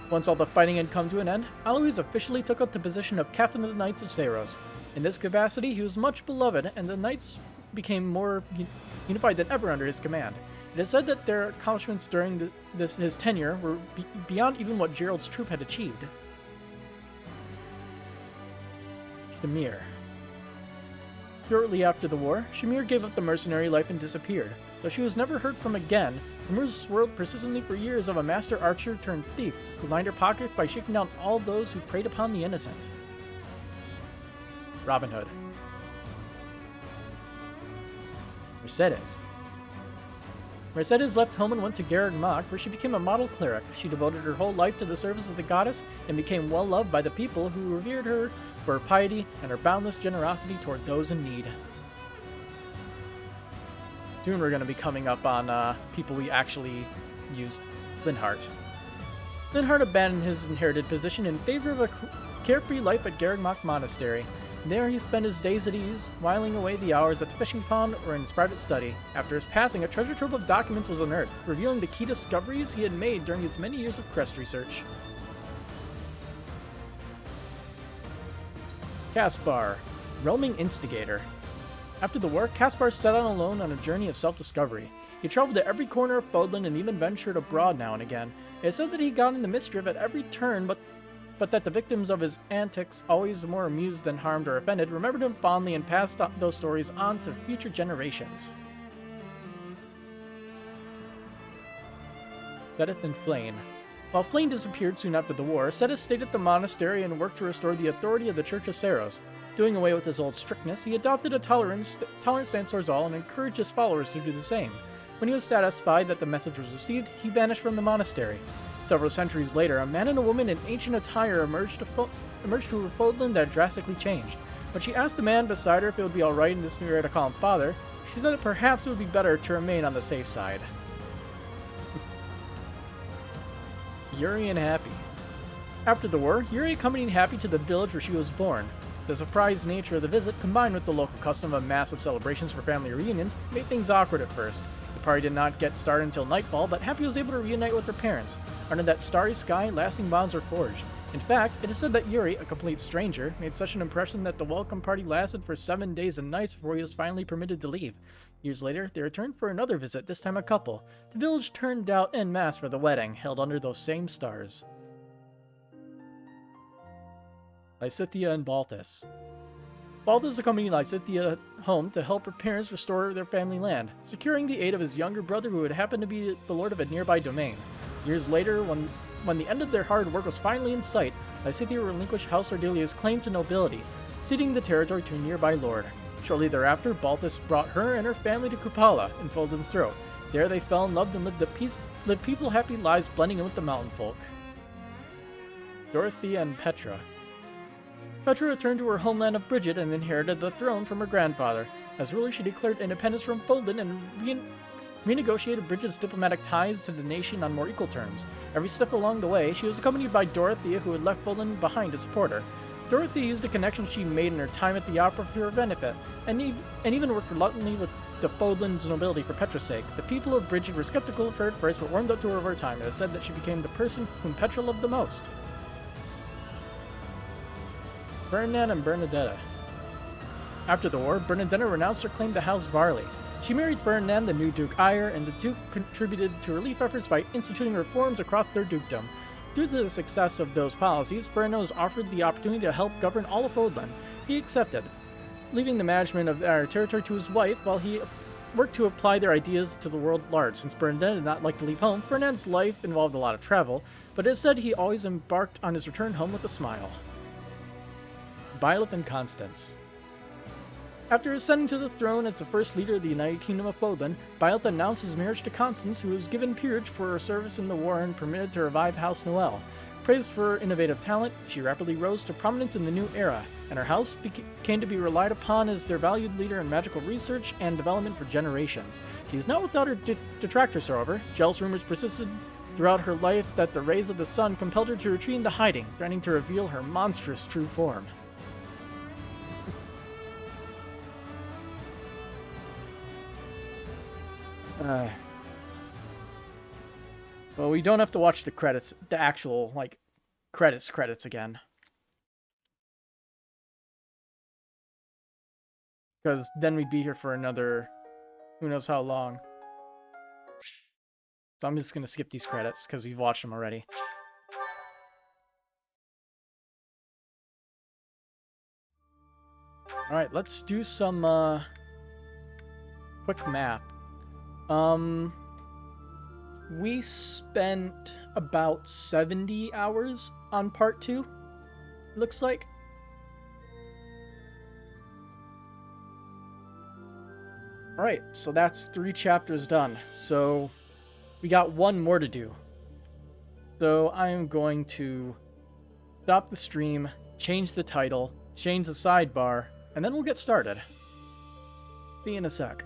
Once all the fighting had come to an end, Alois officially took up the position of Captain of the Knights of Seiros. In this capacity, he was much beloved, and the Knights became more unified than ever under his command. It is said that their accomplishments during his tenure were beyond even what Gerald's troop had achieved. Shamir. Shortly after the war, Shamir gave up the mercenary life and disappeared. Though she was never heard from again, rumors swirled persistently for years of a master archer turned thief who lined her pockets by shaking down all those who preyed upon the innocent. Robin Hood. Mercedes. Mercedes left home and went to Garreg Mach, where she became a model cleric. She devoted her whole life to the service of the goddess and became well loved by the people who revered her for her piety and her boundless generosity toward those in need. Soon we're going to be coming up on people we actually used. Linhardt. Linhardt abandoned his inherited position in favor of a carefree life at Garreg Mach Monastery. There he spent his days at ease, whiling away the hours at the fishing pond or in his private study. After his passing, a treasure trove of documents was unearthed, revealing the key discoveries he had made during his many years of crest research. Caspar, roaming instigator. After the war, Caspar set out alone on a journey of self-discovery. He traveled to every corner of Fodlan and even ventured abroad now and again. It is said that he got into mischief at every turn, but that the victims of his antics, always more amused than harmed or offended, remembered him fondly and passed those stories on to future generations. Sedith and Flayn. While Flayn disappeared soon after the war, Sedith stayed at the monastery and worked to restore the authority of the Church of Seiros. Doing away with his old strictness, he adopted a tolerant stance towards all and encouraged his followers to do the same. When he was satisfied that the message was received, he vanished from the monastery. Several centuries later, a man and a woman in ancient attire emerged to a Fodlan that drastically changed. When she asked the man beside her if it would be alright in this new era to call him father, she said that perhaps it would be better to remain on the safe side. Yuri and Happy. After the war, Yuri accompanied Happy to the village where she was born. The surprise nature of the visit, combined with the local custom of massive celebrations for family reunions, made things awkward at first. The party did not get started until nightfall, but Happy was able to reunite with her parents. Under that starry sky, lasting bonds were forged. In fact, it is said that Yuri, a complete stranger, made such an impression that the welcome party lasted for 7 days and nights before he was finally permitted to leave. Years later, they returned for another visit, this time a couple. The village turned out en masse for the wedding, held under those same stars. Lysithea and Balthus. Balthus accompanied Lysithea home to help her parents restore their family land, securing the aid of his younger brother who had happened to be the lord of a nearby domain. Years later, when the end of their hard work was finally in sight, Lysithea relinquished House Ordelia's claim to nobility, ceding the territory to a nearby lord. Shortly thereafter, Balthus brought her and her family to Kupala in Fodlan's Throat. There they fell in love and lived peaceful, happy lives blending in with the mountain folk. Dorothea and Petra. Petra returned to her homeland of Bridget and inherited the throne from her grandfather. As ruler, she declared independence from Fodlan and renegotiated Bridget's diplomatic ties to the nation on more equal terms. Every step along the way, she was accompanied by Dorothea, who had left Fodlan behind to support her. Dorothea used the connection she made in her time at the opera for her benefit, and even worked reluctantly with the Fodlan's nobility for Petra's sake. The people of Bridget were skeptical of her at first, but warmed up to her over time. It is said that she became the person whom Petra loved the most. Ferdinand and Bernadetta. After the war, Bernadetta renounced her claim to House Varley. She married Ferdinand, the new Duke Eyre, and the Duke contributed to relief efforts by instituting reforms across their dukedom. Due to the success of those policies, Ferdinand was offered the opportunity to help govern all of Fodlan. He accepted, leaving the management of our territory to his wife while he worked to apply their ideas to the world at large. Since Bernadette did not like to leave home, Ferdinand's life involved a lot of travel, but it is said he always embarked on his return home with a smile. Byleth and Constance. After ascending to the throne as the first leader of the United Kingdom of Bodlin, Byleth announced his marriage to Constance, who was given peerage for her service in the war and permitted to revive House Noel. Praised for her innovative talent, she rapidly rose to prominence in the new era, and her house came to be relied upon as their valued leader in magical research and development for generations. She is not without her detractors, however. Jealous rumors persisted throughout her life that the rays of the sun compelled her to retreat into hiding, threatening to reveal her monstrous true form. Well, we don't have to watch the credits, the actual, like, credits again. Because then we'd be here for another, who knows how long. So I'm just going to skip these credits, because we've watched them already. Alright, let's do some, quick math. We spent about 70 hours on part 2, looks like. Alright, so that's 3 chapters done. So we got 1 more to do. So I am going to stop the stream, change the title, change the sidebar, and then we'll get started. See you in a sec.